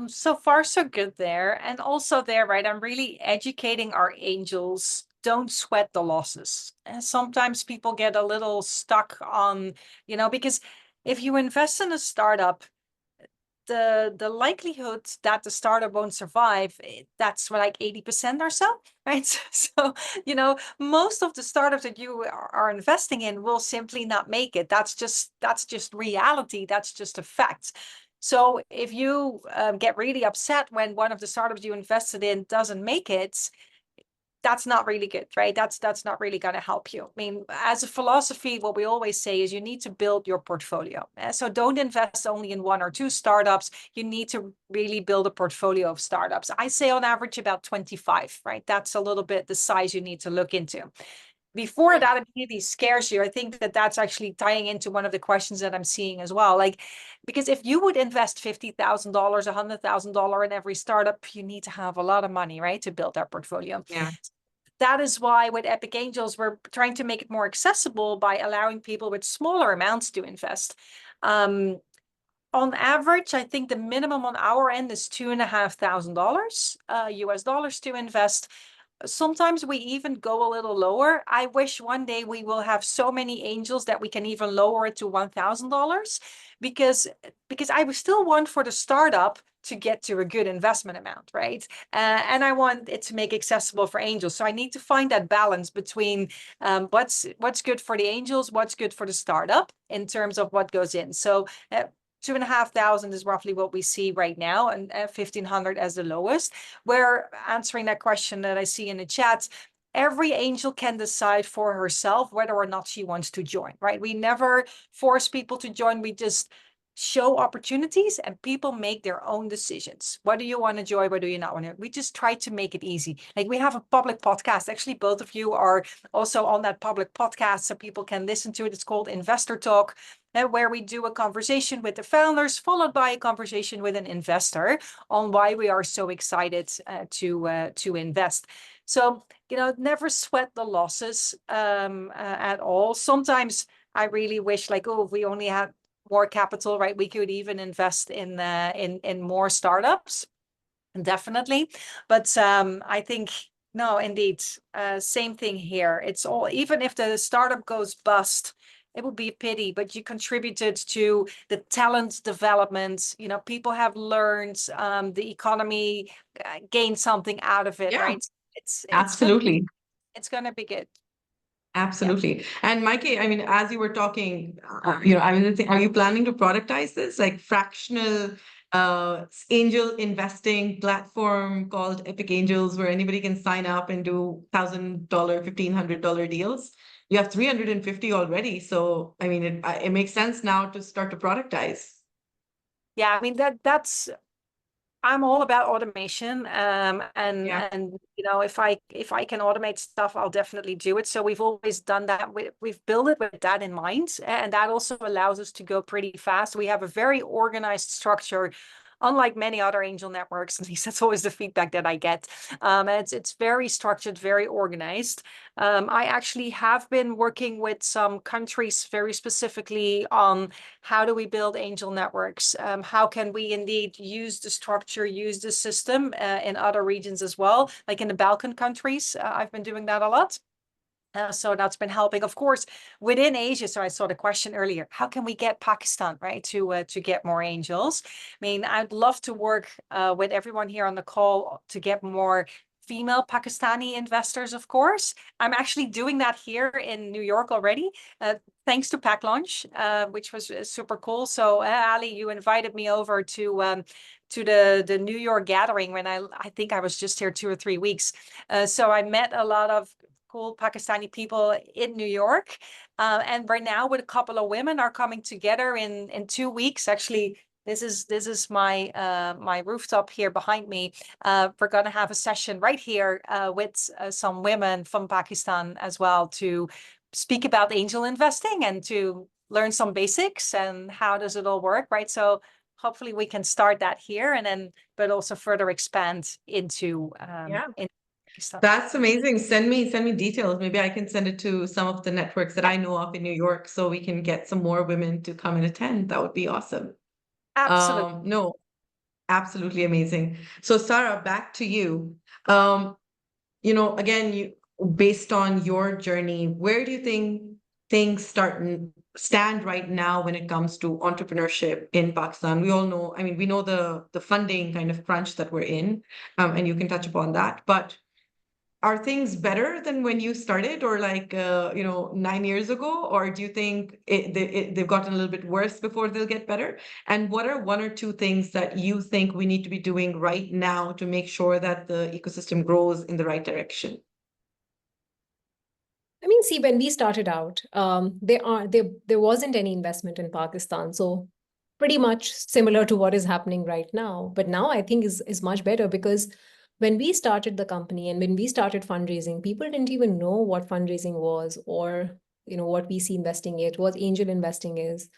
[SPEAKER 1] So far so good there. And also there, right, I'm really educating our angels. Don't sweat the losses. And sometimes people get a little stuck on, because if you invest in a startup, the likelihood that the startup won't survive, that's like 80% or so, right? So, most of the startups that you are investing in will simply not make it. That's just reality. That's just a fact. So if you get really upset when one of the startups you invested in doesn't make it, that's not really good, right? That's not really going to help you. I mean, as a philosophy, what we always say is you need to build your portfolio. So don't invest only in 1 or 2 startups. You need to really build a portfolio of startups. I say on average about 25, right? That's a little bit the size you need to look into. Before that immediately scares you, I think that that's actually tying into one of the questions that I'm seeing as well. Like, because if you would invest $50,000, $100,000 in every startup, you need to have a lot of money, right, to build that portfolio.
[SPEAKER 3] Yeah.
[SPEAKER 1] That is why with Epic Angels, we're trying to make it more accessible by allowing people with smaller amounts to invest. On average, I think the minimum on our end is $2,500 US dollars to invest. Sometimes we even go a little lower. I wish one day we will have so many angels that we can even lower it to $1,000, because I still want for the startup to get to a good investment amount, right? And I want it to make accessible for angels. So I need to find that balance between what's good for the angels, what's good for the startup in terms of what goes in. So 2,500 is roughly what we see right now, and 1,500 as the lowest. We're answering that question that I see in the chat. Every angel can decide for herself whether or not she wants to join, right? We never force people to join. We just show opportunities and people make their own decisions. What do you want to join? What do you not want to? We just try to make it easy. Like, we have a public podcast. Actually, both of you are also on that public podcast, so people can listen to it. It's called Investor Talk, where we do a conversation with the founders, followed by a conversation with an investor on why we are so excited to invest. So, never sweat the losses at all. Sometimes I really wish, like, if we only had more capital, right? We could even invest in more startups, definitely. But I think, no, indeed, same thing here. It's all, even if the startup goes bust, it would be a pity, but you contributed to the talent development. People have learned, the economy gained something out of it,
[SPEAKER 3] Yeah,
[SPEAKER 1] right?
[SPEAKER 3] absolutely.
[SPEAKER 1] It's gonna be good.
[SPEAKER 3] Absolutely. And Mikey, I mean, as you were talking, I mean, are you planning to productize this, like fractional angel investing platform called Epic Angels, where anybody can sign up and do $1,000, $1,500 deals? You have 350 already. So, I mean, it makes sense now to start to productize.
[SPEAKER 1] Yeah, I mean, I'm all about automation, and
[SPEAKER 3] Yeah.
[SPEAKER 1] if I can automate stuff, I'll definitely do it. So we've always done that. We've built it with that in mind, and that also allows us to go pretty fast. We have a very organized structure, unlike many other angel networks. At least that's always the feedback that I get. And it's very structured, very organized. I actually have been working with some countries very specifically on how do we build angel networks? How can we indeed use the structure, use the system in other regions as well? Like in the Balkan countries, I've been doing that a lot. So that's been helping, of course, within Asia. So I saw the question earlier, how can we get Pakistan, right, to get more angels? I mean, I'd love to work with everyone here on the call to get more female Pakistani investors, of course. I'm actually doing that here in New York already, thanks to Paklaunch, which was super cool. So Ali, you invited me over to the New York gathering when I think I was just here 2 or 3 weeks. So I met a lot of cool Pakistani people in New York. And right now with a couple of women are coming together in 2 weeks. Actually, this is my my rooftop here behind me. We're going to have a session right here with some women from Pakistan as well to speak about angel investing and to learn some basics and how does it all work, right? So hopefully we can start that here and then, but also further expand into Pakistan.
[SPEAKER 3] That's amazing. Send me details. Maybe I can send it to some of the networks that I know of in New York so we can get some more women to come and attend. That would be awesome.
[SPEAKER 1] Absolutely.
[SPEAKER 3] No, absolutely amazing. So Sara, back to you. Again, based on your journey, where do you think things stand right now when it comes to entrepreneurship in Pakistan? We all know, I mean, we know the funding kind of crunch that we're in, and you can touch upon that, but are things better than when you started or 9 years ago? Or do you think they've gotten a little bit worse before they'll get better? And what are 1 or 2 things that you think we need to be doing right now to make sure that the ecosystem grows in the right direction?
[SPEAKER 2] I mean, see, when we started out, there wasn't any investment in Pakistan. So pretty much similar to what is happening right now. But now I think is much better because when we started the company and when we started fundraising, people didn't even know what fundraising was or what VC investing is, what angel investing is.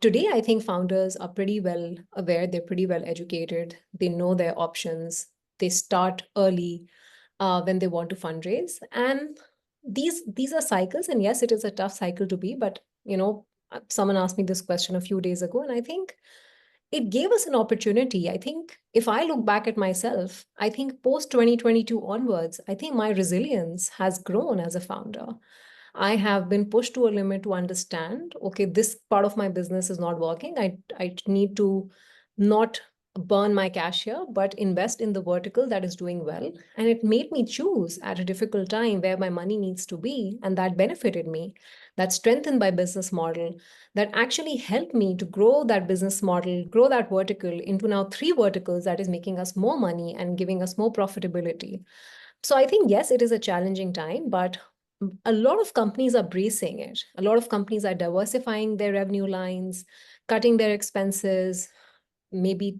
[SPEAKER 2] Today, I think founders are pretty well aware. They're pretty well educated. They know their options. They start early when they want to fundraise. And these are cycles. And yes, it is a tough cycle to be. But, someone asked me this question a few days ago, and I think it gave us an opportunity. I think if I look back at myself, I think post 2022 onwards, I think my resilience has grown as a founder. I have been pushed to a limit to understand, okay, this part of my business is not working. I need to not burn my cash here, but invest in the vertical that is doing well. And it made me choose at a difficult time where my money needs to be. And that benefited me. That strengthened my business model, that actually helped me to grow that business model, grow that vertical into now 3 verticals that is making us more money and giving us more profitability. So I think, yes, it is a challenging time, but a lot of companies are bracing it. A lot of companies are diversifying their revenue lines, cutting their expenses, maybe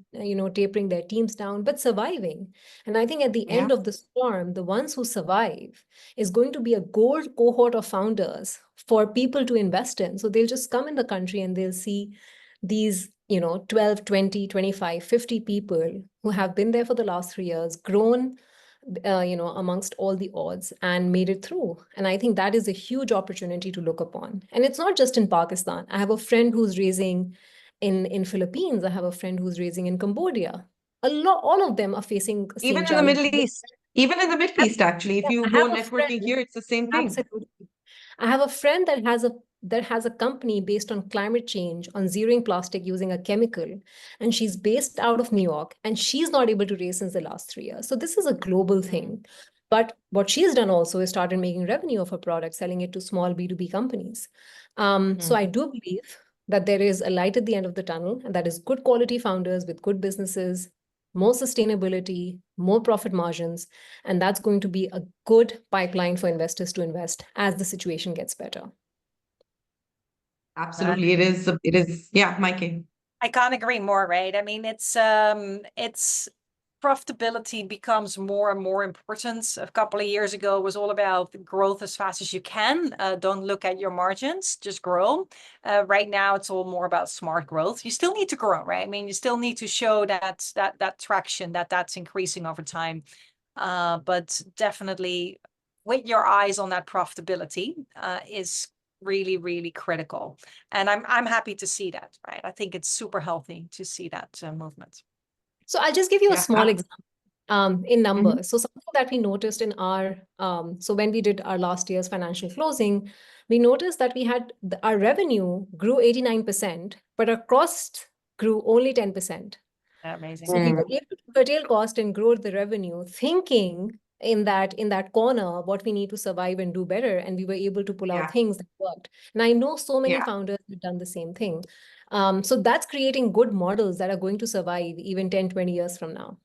[SPEAKER 2] tapering their teams down, but surviving. And I think at the end of the storm, the ones who survive is going to be a gold cohort of founders for people to invest in. So they'll just come in the country and they'll see these 12, 20, 25, 50 people who have been there for the last 3 years, grown amongst all the odds and made it through. And I think that is a huge opportunity to look upon. And it's not just in Pakistan. I have a friend who's raising in Philippines. I have a friend who's raising in Cambodia. All of them are facing the same
[SPEAKER 3] Even in the
[SPEAKER 2] challenge.
[SPEAKER 3] Middle East. Even in the Middle East, actually, if you go networking here, it's the same thing.
[SPEAKER 2] Absolutely. I have a friend that has a company based on climate change, on zeroing plastic using a chemical, and she's based out of New York, and she's not able to raise since the last 3 years. So this is a global thing. But what she's done also is started making revenue of her product, selling it to small B2B companies. So I do believe that there is a light at the end of the tunnel, and that is good quality founders with good businesses, more sustainability, more profit margins, and that's going to be a good pipeline for investors to invest as the situation gets better.
[SPEAKER 3] Absolutely. It is. It is. Yeah, Mikey.
[SPEAKER 1] I can't agree more, right? I mean, it's profitability becomes more and more important. A couple of years ago, it was all about growth as fast as you can. Don't look at your margins, just grow. Right now, it's all more about smart growth. You still need to grow, right? I mean, you still need to show that traction, that's increasing over time. But definitely, with your eyes on that profitability is really, really critical. And I'm happy to see that, right? I think it's super healthy to see that movement.
[SPEAKER 2] So I'll just give you a
[SPEAKER 3] Yeah.
[SPEAKER 2] small example in numbers. So something that we noticed in our, so when we did our last year's financial closing, we noticed that we had our revenue grew 89%, but our cost grew only 10%.
[SPEAKER 1] Amazing.
[SPEAKER 2] So we were able to curtail cost and grow the revenue, thinking in that corner what we need to survive and do better, and we were able to pull out things that worked. And I know so many founders have done the same thing. So that's creating good models that are going to survive even 10, 20 years from now.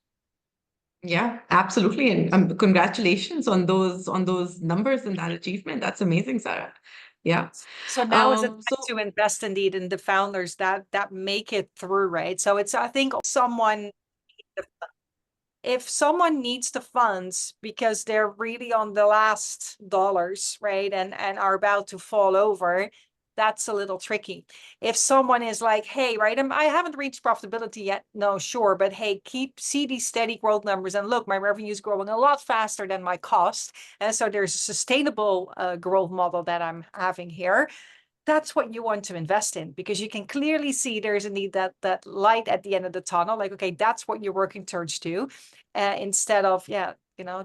[SPEAKER 3] Yeah, absolutely. And congratulations on those numbers and that achievement. That's amazing, Sarah. Yeah.
[SPEAKER 1] So now is it
[SPEAKER 3] So
[SPEAKER 1] to invest indeed in the founders that make it through, right? So it's, I think, if someone needs the funds because they're really on the last dollars, right, and are about to fall over, that's a little tricky. If someone is like, hey, right, I haven't reached profitability yet, no, sure, but hey, see these steady growth numbers, and look, my revenue is growing a lot faster than my cost, and so there's a sustainable growth model that I'm having here. That's what you want to invest in, because you can clearly see there's indeed that light at the end of the tunnel. Like, okay, that's what you're working towards to, instead of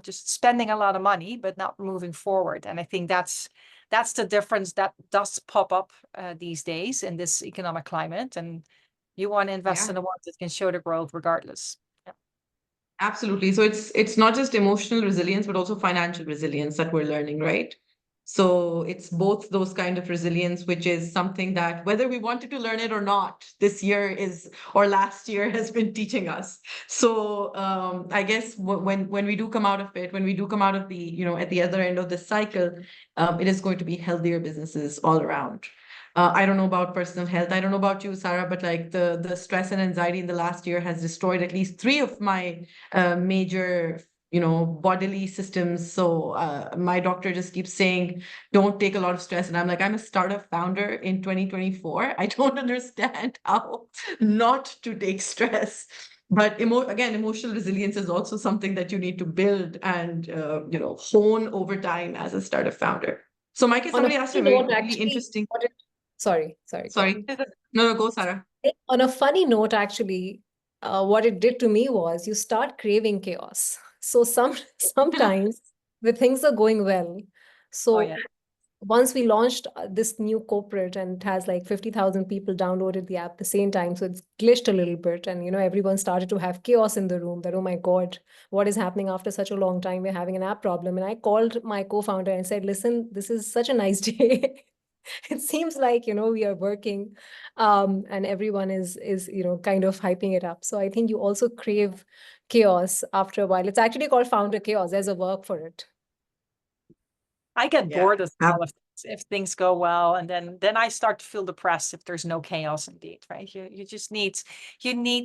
[SPEAKER 1] just spending a lot of money but not moving forward. And I think that's the difference that does pop up these days in this economic climate. And you want to invest in the ones that can show the growth regardless. Yeah.
[SPEAKER 3] Absolutely. So it's not just emotional resilience, but also financial resilience that we're learning, right? So it's both those kind of resilience, which is something that whether we wanted to learn it or not, this year or last year has been teaching us. So I guess when we do come out of it, when we do come out of the, at the other end of the cycle, it is going to be healthier businesses all around. I don't know about personal health. I don't know about you, Sarah, but like the stress and anxiety in the last year has destroyed at least 3 of my major bodily systems. So my doctor just keeps saying, don't take a lot of stress. And I'm like, I'm a startup founder in 2024. I don't understand how not to take stress. But again, emotional resilience is also something that you need to build and hone over time as a startup founder. So Mikey, somebody asked a really interesting.
[SPEAKER 2] Sorry.
[SPEAKER 3] No, go, Sarah.
[SPEAKER 2] On a funny note, actually, what it did to me was you start craving chaos. So sometimes the things are going well. So once we launched this new corporate, and it has like 50,000 people downloaded the app at the same time, so it's glitched a little bit, and everyone started to have chaos in the room that, oh my God, what is happening after such a long time? We're having an app problem. And I called my co-founder and said, listen, this is such a nice day. It seems like we are working, and everyone is kind of hyping it up. So I think you also crave chaos after a while. It's actually called founder chaos. There's a work for it.
[SPEAKER 1] I get bored as well if things go well, and then I start to feel depressed if there's no chaos indeed, right? You just need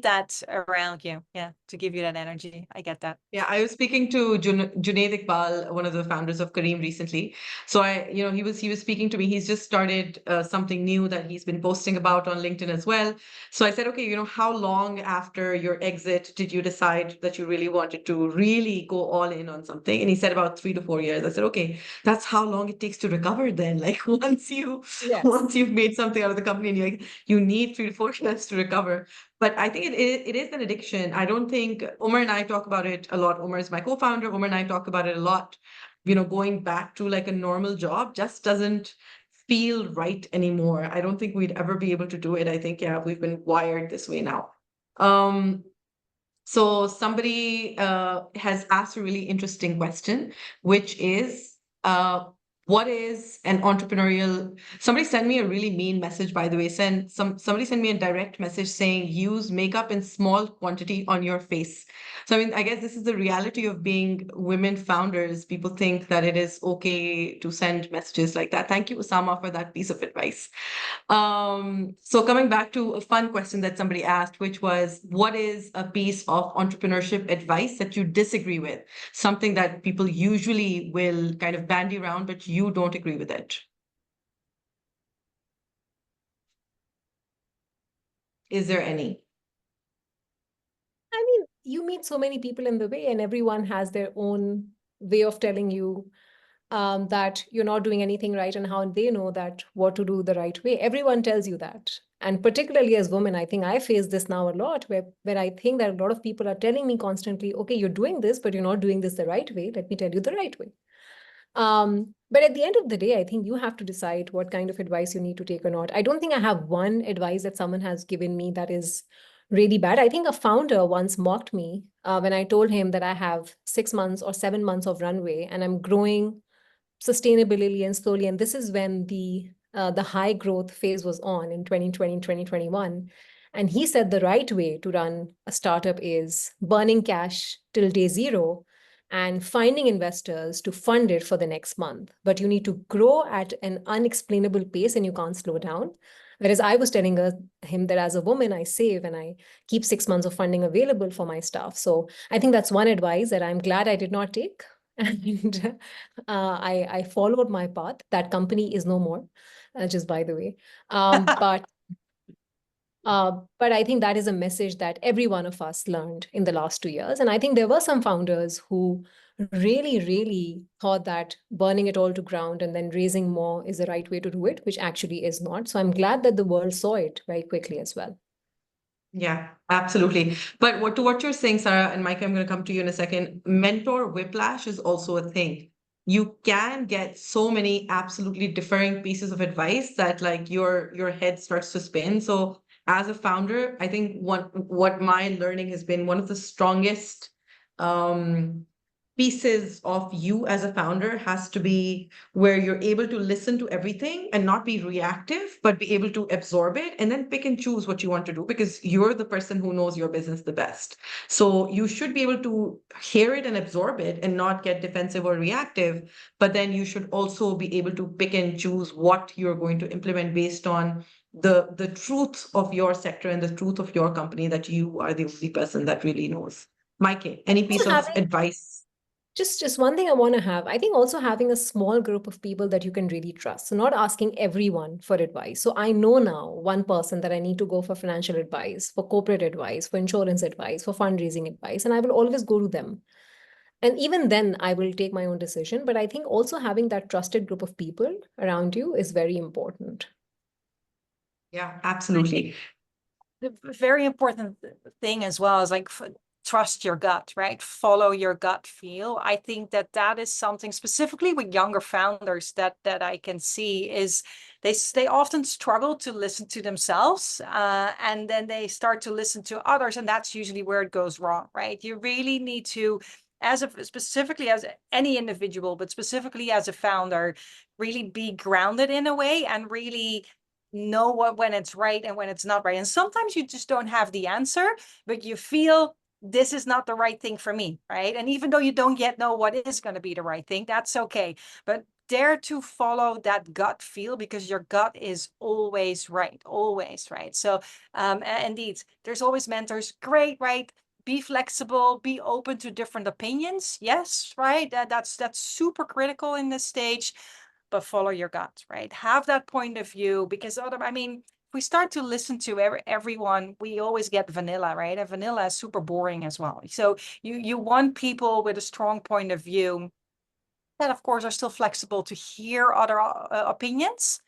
[SPEAKER 1] that around you, to give you that energy. I get that.
[SPEAKER 3] Yeah, I was speaking to Junaid Iqbal, one of the founders of Careem recently. So he was speaking to me. He's just started something new that he's been posting about on LinkedIn as well. So I said, okay, how long after your exit did you decide that you really wanted to really go all in on something? And he said about 3 to 4 years. I said, okay, that's how long it takes to recover then. Like once you've made something out of the company and you need 3 to 4 years to recover. But I think it is an addiction. I don't think Umar and I talk about it a lot. Umar is my co-founder. Umar and I talk about it a lot. Going back to like a normal job just doesn't feel right anymore. I don't think we'd ever be able to do it. I think, we've been wired this way now. So somebody has asked a really interesting question, which is, what is an entrepreneurial? Somebody sent me a really mean message, by the way. Somebody sent me a direct message saying, use makeup in small quantity on your face. So I mean, I guess this is the reality of being women founders. People think that it is okay to send messages like that. Thank you, Osama, for that piece of advice. So coming back to a fun question that somebody asked, which was, what is a piece of entrepreneurship advice that you disagree with? Something that people usually will kind of bandy around, but you don't agree with it. Is there any?
[SPEAKER 2] I mean, you meet so many people in the way, and everyone has their own way of telling you that you're not doing anything right, and how they know that what to do the right way. Everyone tells you that. And particularly as women, I think I face this now a lot, where I think that a lot of people are telling me constantly, okay, you're doing this, but you're not doing this the right way. Let me tell you the right way. But at the end of the day, I think you have to decide what kind of advice you need to take or not. I don't think I have one advice that someone has given me that is really bad. I think a founder once mocked me when I told him that I have 6 months or 7 months of runway and I'm growing sustainability and slowly. And this is when the high growth phase was on in 2020, 2021. And he said the right way to run a startup is burning cash till day zero and finding investors to fund it for the next month. But you need to grow at an unexplainable pace and you can't slow down. Whereas I was telling him that as a woman, I save and I keep 6 months of funding available for my staff. So I think that's one advice that I'm glad I did not take. And I followed my path. That company is no more, just by the way. But I think that is a message that every one of us learned in the last 2 years. And I think there were some founders who really, really thought that burning it all to ground and then raising more is the right way to do it, which actually is not. So I'm glad that the world saw it very quickly as well.
[SPEAKER 3] Yeah, absolutely. But what you're saying, Sarah, and Mike, I'm going to come to you in a second. Mentor whiplash is also a thing. You can get so many absolutely differing pieces of advice that like your head starts to spin. So as a founder, I think what my learning has been, one of the strongest pieces of you as a founder has to be where you're able to listen to everything and not be reactive, but be able to absorb it and then pick and choose what you want to do because you're the person who knows your business the best. So you should be able to hear it and absorb it and not get defensive or reactive. But then you should also be able to pick and choose what you're going to implement based on the truth of your sector and the truth of your company, that you are the only person that really knows. Mikey, any piece of advice?
[SPEAKER 2] Just one thing I want to have, I think also having a small group of people that you can really trust. So not asking everyone for advice. So I know now one person that I need to go for financial advice, for corporate advice, for insurance advice, for fundraising advice, and I will always go to them. And even then I will take my own decision. But I think also having that trusted group of people around you is very important.
[SPEAKER 3] Yeah, absolutely.
[SPEAKER 1] The very important thing as well is like trust your gut, right? Follow your gut feel. I think that is something specifically with younger founders that I can see is they often struggle to listen to themselves, and then they start to listen to others, and that's usually where it goes wrong, right? You really need to, specifically as any individual, but specifically as a founder, really be grounded in a way and really know when it's right and when it's not right. And sometimes you just don't have the answer, but you feel this is not the right thing for me, right? And even though you don't yet know what is going to be the right thing, that's okay. But dare to follow that gut feel, because your gut is always right, always right. So indeed, there's always mentors. Great, right? Be flexible, be open to different opinions. Yes, right? That's super critical in this stage. But follow your gut, right? Have that point of view, because if we start to listen to everyone, we always get vanilla, right? And vanilla is super boring as well. So you want people with a strong point of view that, of course, are still flexible to hear other opinions,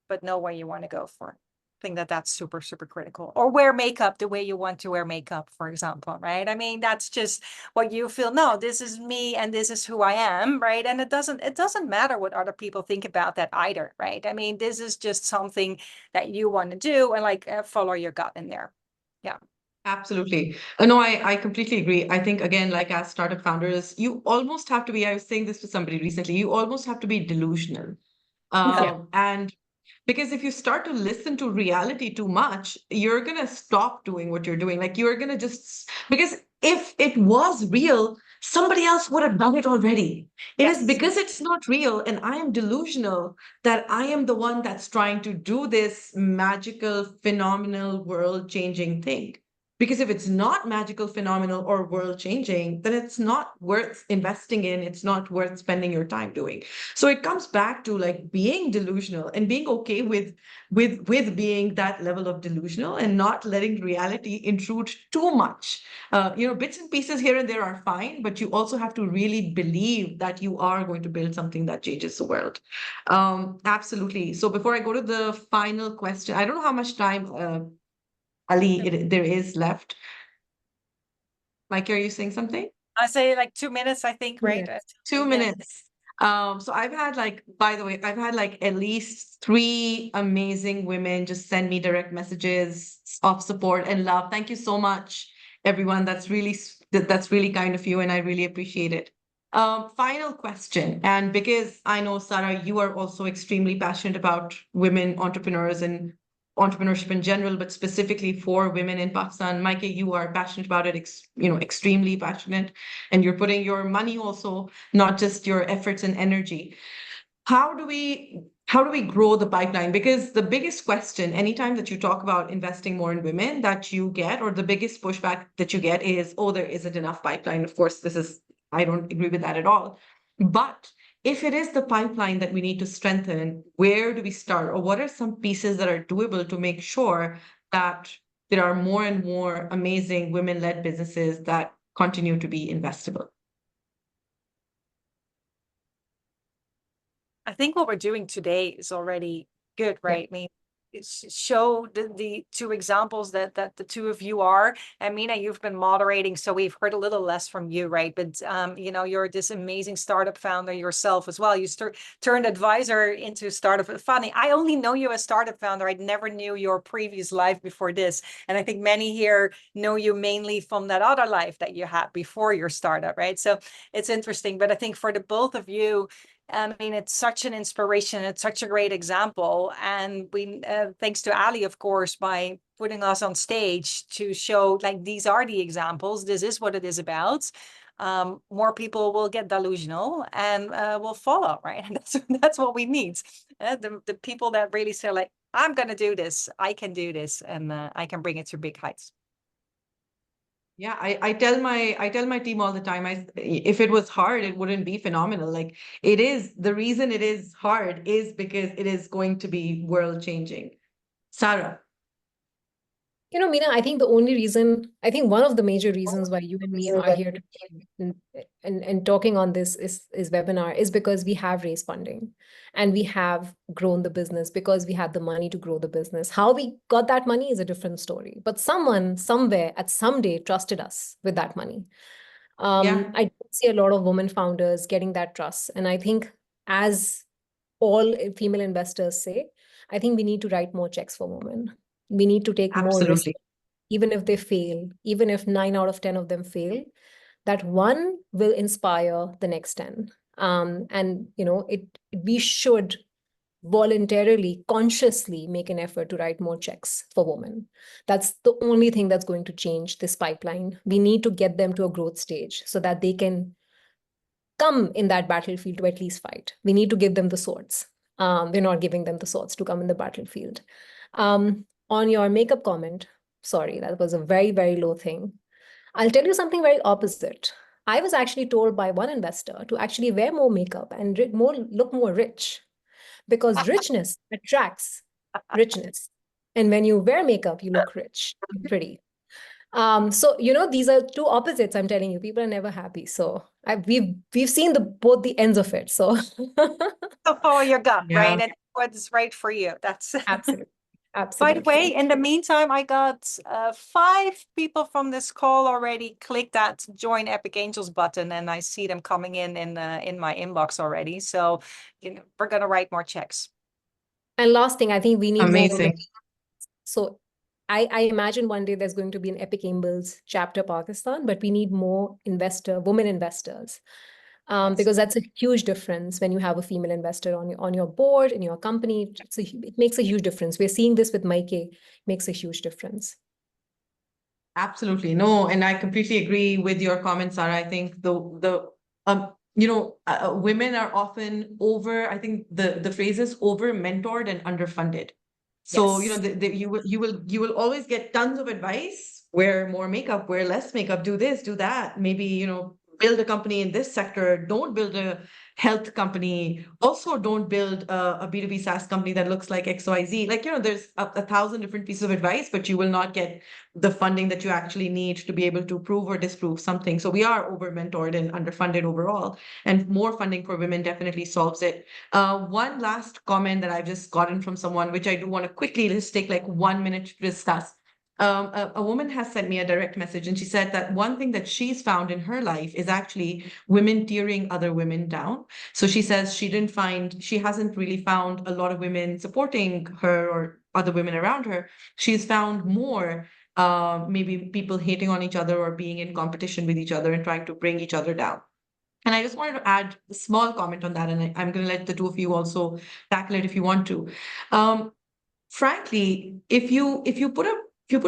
[SPEAKER 1] but know where you want to go for. I think that's super, super critical. Or wear makeup the way you want to wear makeup, for example, right? I mean, that's just what you feel. No, this is me and this is who I am, right? And it doesn't matter what other people think about that either, right? I mean, this is just something that you want to do, and like follow your gut in there. Yeah.
[SPEAKER 3] Absolutely. No, I completely agree. I think, again, like as startup founders, you almost have to be, I was saying this to somebody recently, you almost have to be delusional.
[SPEAKER 2] Yeah.
[SPEAKER 3] And because if you start to listen to reality too much, you're going to stop doing what you're doing. Like you're going to just, because if it was real, somebody else would have done it already. It is
[SPEAKER 1] Yes.
[SPEAKER 3] because it's not real and I am delusional that I am the one that's trying to do this magical, phenomenal, world changing thing. Because if it's not magical, phenomenal, or world changing, then it's not worth investing in. It's not worth spending your time doing. So it comes back to like being delusional and being okay with being that level of delusional and not letting reality intrude too much. Bits and pieces here and there are fine, but you also have to really believe that you are going to build something that changes the world. Absolutely. So before I go to the final question, I don't know how much time, Ali, there is left. Mike, are you saying something?
[SPEAKER 1] I say like 2 minutes, I think, right?
[SPEAKER 2] Yes.
[SPEAKER 3] 2 minutes. So I've had like, by the way, I've had like at least 3 amazing women just send me direct messages of support and love. Thank you so much, everyone. That's really kind of you, and I really appreciate it. Final question, and because I know, Sara, you are also extremely passionate about women entrepreneurs and entrepreneurship in general, but specifically for women in Pakistan. Maaike, you are passionate about it, extremely passionate, and you're putting your money also, not just your efforts and energy. How do we grow the pipeline? Because the biggest question, anytime that you talk about investing more in women, that you get, or the biggest pushback that you get is, oh, there isn't enough pipeline. Of course, I don't agree with that at all. But if it is the pipeline that we need to strengthen, where do we start? Or what are some pieces that are doable to make sure that there are more and more amazing women-led businesses that continue to be investable?
[SPEAKER 1] I think what we're doing today is already good,
[SPEAKER 2] Yeah.
[SPEAKER 1] right? I mean, show the two examples that the two of you are. And Meenah, you've been moderating, so we've heard a little less from you, right? But you're this amazing startup founder yourself as well. You turned advisor into startup. Funny, I only know you as startup founder. I never knew your previous life before this. And I think many here know you mainly from that other life that you had before your startup, right? So it's interesting. But I think for the both of you, I mean, it's such an inspiration. It's such a great example. And we, thanks to Ali, of course, by putting us on stage to show like these are the examples. This is what it is about. More people will get delusional and will follow, right? And that's what we need. The people that really say like, I'm going to do this. I can do this, and I can bring it to big heights.
[SPEAKER 3] Yeah, I tell my team all the time, if it was hard, it wouldn't be phenomenal. Like it is, the reason it is hard is because it is going to be world changing. Sara.
[SPEAKER 2] Meenah, I think one of the major reasons why you and me are here today and talking on this is webinar is because we have raised funding and we have grown the business because we had the money to grow the business. How we got that money is a different story, but someone somewhere at some day trusted us with that money.
[SPEAKER 3] Yeah,
[SPEAKER 2] I don't see a lot of women founders getting that trust. And I think as all female investors say, I think we need to write more checks for women. We need to take more risk,
[SPEAKER 3] absolutely.
[SPEAKER 2] even if they fail, even if 9 out of 10 of them fail, that one will inspire the next 10. We should voluntarily, consciously make an effort to write more checks for women. That's the only thing that's going to change this pipeline. We need to get them to a growth stage so that they can come in that battlefield to at least fight. We need to give them the swords. We're not giving them the swords to come in the battlefield. On your makeup comment, sorry, that was a very, very low thing. I'll tell you something very opposite. I was actually told by one investor to actually wear more makeup and look more rich, because richness attracts richness. And when you wear makeup, you look rich and pretty. So these are two opposites. I'm telling you, people are never happy. So we've seen both the ends of it. So
[SPEAKER 1] So follow your gut,
[SPEAKER 3] Yeah.
[SPEAKER 1] right? And what's right for you. That's
[SPEAKER 2] absolutely,
[SPEAKER 1] By the way,
[SPEAKER 2] absolutely.
[SPEAKER 1] in the meantime, I got 5 people from this call already. Click that join Epic Angels button, and I see them coming in my inbox already. So we're gonna write more checks.
[SPEAKER 2] And last thing, I think we need more women.
[SPEAKER 3] Amazing.
[SPEAKER 2] So I imagine one day there's going to be an Epic Ambles chapter Pakistan, but we need more women investors. Because that's a huge difference when you have a female investor on your board, in your company. It makes a huge difference. We're seeing this with Maaike, makes a huge difference.
[SPEAKER 3] Absolutely. No, and I completely agree with your comments, Sarah. I think women are often I think the phrase is over mentored and underfunded. So,
[SPEAKER 2] Yes.
[SPEAKER 3] you will always get tons of advice, wear more makeup, wear less makeup, do this, do that. Maybe, build a company in this sector, don't build a health company. Also, don't build a B2B SaaS company that looks like XYZ. Like, there's a thousand different pieces of advice, but you will not get the funding that you actually need to be able to prove or disprove something. So we are over mentored and underfunded overall, and more funding for women definitely solves it. One last comment that I've just gotten from someone, which I do want to quickly just take like 1 minute to discuss. A woman has sent me a direct message, and she said that one thing that she's found in her life is actually women tearing other women down. So she says she hasn't really found a lot of women supporting her or other women around her. She's found more maybe people hating on each other or being in competition with each other and trying to bring each other down. And I just wanted to add a small comment on that, and I'm going to let the two of you also tackle it if you want to. Frankly, if you put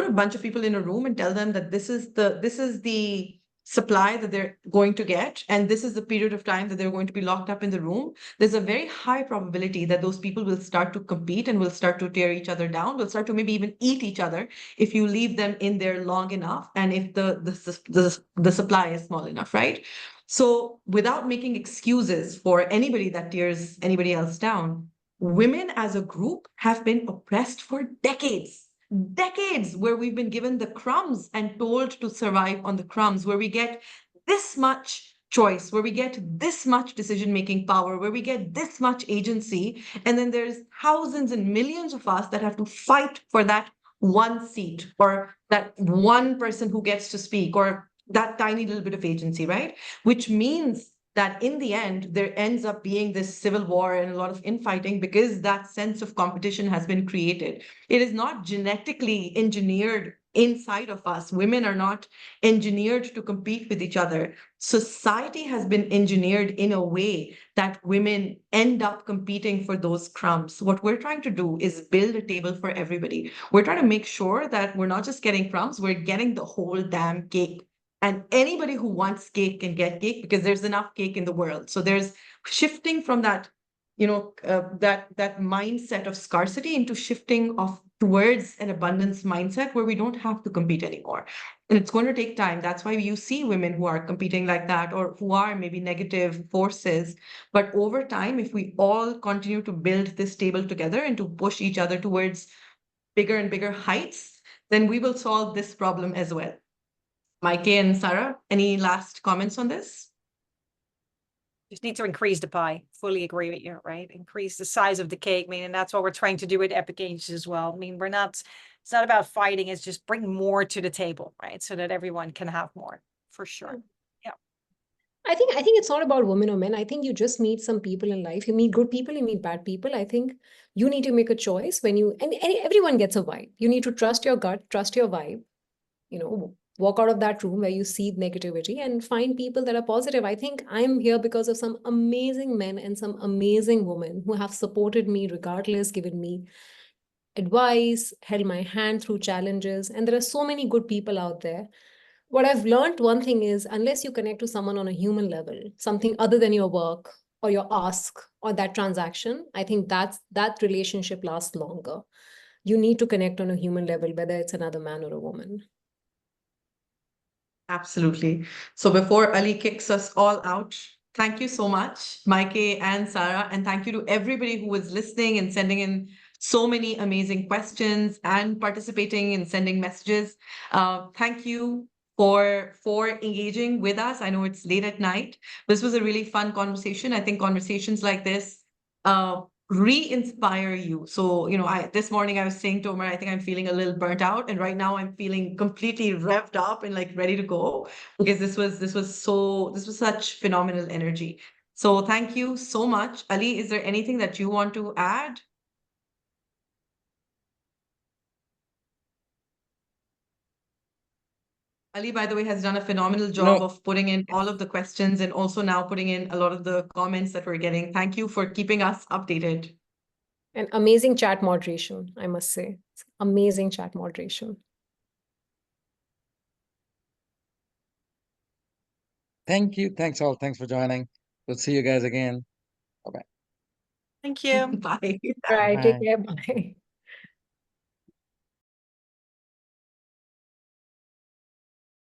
[SPEAKER 3] a bunch of people in a room and tell them that this is the supply that they're going to get, and this is the period of time that they're going to be locked up in the room, there's a very high probability that those people will start to compete and will start to tear each other down, will start to maybe even eat each other if you leave them in there long enough, and if the supply is small enough, right? So without making excuses for anybody that tears anybody else down, women as a group have been oppressed for decades, where we've been given the crumbs and told to survive on the crumbs, where we get this much choice, where we get this much decision-making power, where we get this much agency. And then there's thousands and millions of us that have to fight for that one seat, or that one person who gets to speak, or that tiny little bit of agency, right? Which means that in the end, there ends up being this civil war and a lot of infighting, because that sense of competition has been created. It is not genetically engineered inside of us. Women are not engineered to compete with each other. Society has been engineered in a way that women end up competing for those crumbs. What we're trying to do is build a table for everybody. We're trying to make sure that we're not just getting crumbs, we're getting the whole damn cake. And anybody who wants cake can get cake, because there's enough cake in the world. So there's shifting from that, that mindset of scarcity into shifting towards an abundance mindset where we don't have to compete anymore. And it's going to take time. That's why you see women who are competing like that, or who are maybe negative forces. But over time, if we all continue to build this table together and to push each other towards bigger and bigger heights, then we will solve this problem as well. Maaike and Sarah, any last comments on this?
[SPEAKER 1] Just need to increase the pie. Fully agree with you, right? Increase the size of the cake. I mean, and that's what we're trying to do with Epic Angels as well. I mean, it's not about fighting, it's just bring more to the table, right? So that everyone can have more, for sure. Yeah.
[SPEAKER 2] I think it's not about women or men. I think you just meet some people in life. You meet good people, you meet bad people. I think you need to make a choice and everyone gets a vibe. You need to trust your gut, trust your vibe, walk out of that room where you see negativity and find people that are positive. I think I'm here because of some amazing men and some amazing women who have supported me regardless, given me advice, held my hand through challenges. And there are so many good people out there. What I've learned, one thing is, unless you connect to someone on a human level, something other than your work or your ask or that transaction, I think that relationship lasts longer. You need to connect on a human level, whether it's another man or a woman.
[SPEAKER 3] Absolutely. So before Ali kicks us all out, thank you so much, Maaike and Sarah, and thank you to everybody who was listening and sending in so many amazing questions and participating and sending messages. Thank you for engaging with us. I know it's late at night. This was a really fun conversation. I think conversations like this re-inspire you. So, this morning I was saying to Omar, I think I'm feeling a little burnt out, and right now I'm feeling completely revved up and like ready to go, because this was such phenomenal energy. So thank you so much. Ali, is there anything that you want to add? Ali, by the way, has done a phenomenal
[SPEAKER 4] You
[SPEAKER 3] job
[SPEAKER 4] know,
[SPEAKER 3] of putting in all of the questions and also now putting in a lot of the comments that we're getting. Thank you for keeping us updated.
[SPEAKER 2] And amazing chat moderation, I must say. Amazing chat moderation.
[SPEAKER 4] thank you. Thanks all. Thanks for joining. We'll see you guys again. Bye-bye.
[SPEAKER 1] Thank you.
[SPEAKER 3] Bye.
[SPEAKER 2] All right, take
[SPEAKER 4] Bye.
[SPEAKER 2] care. Bye.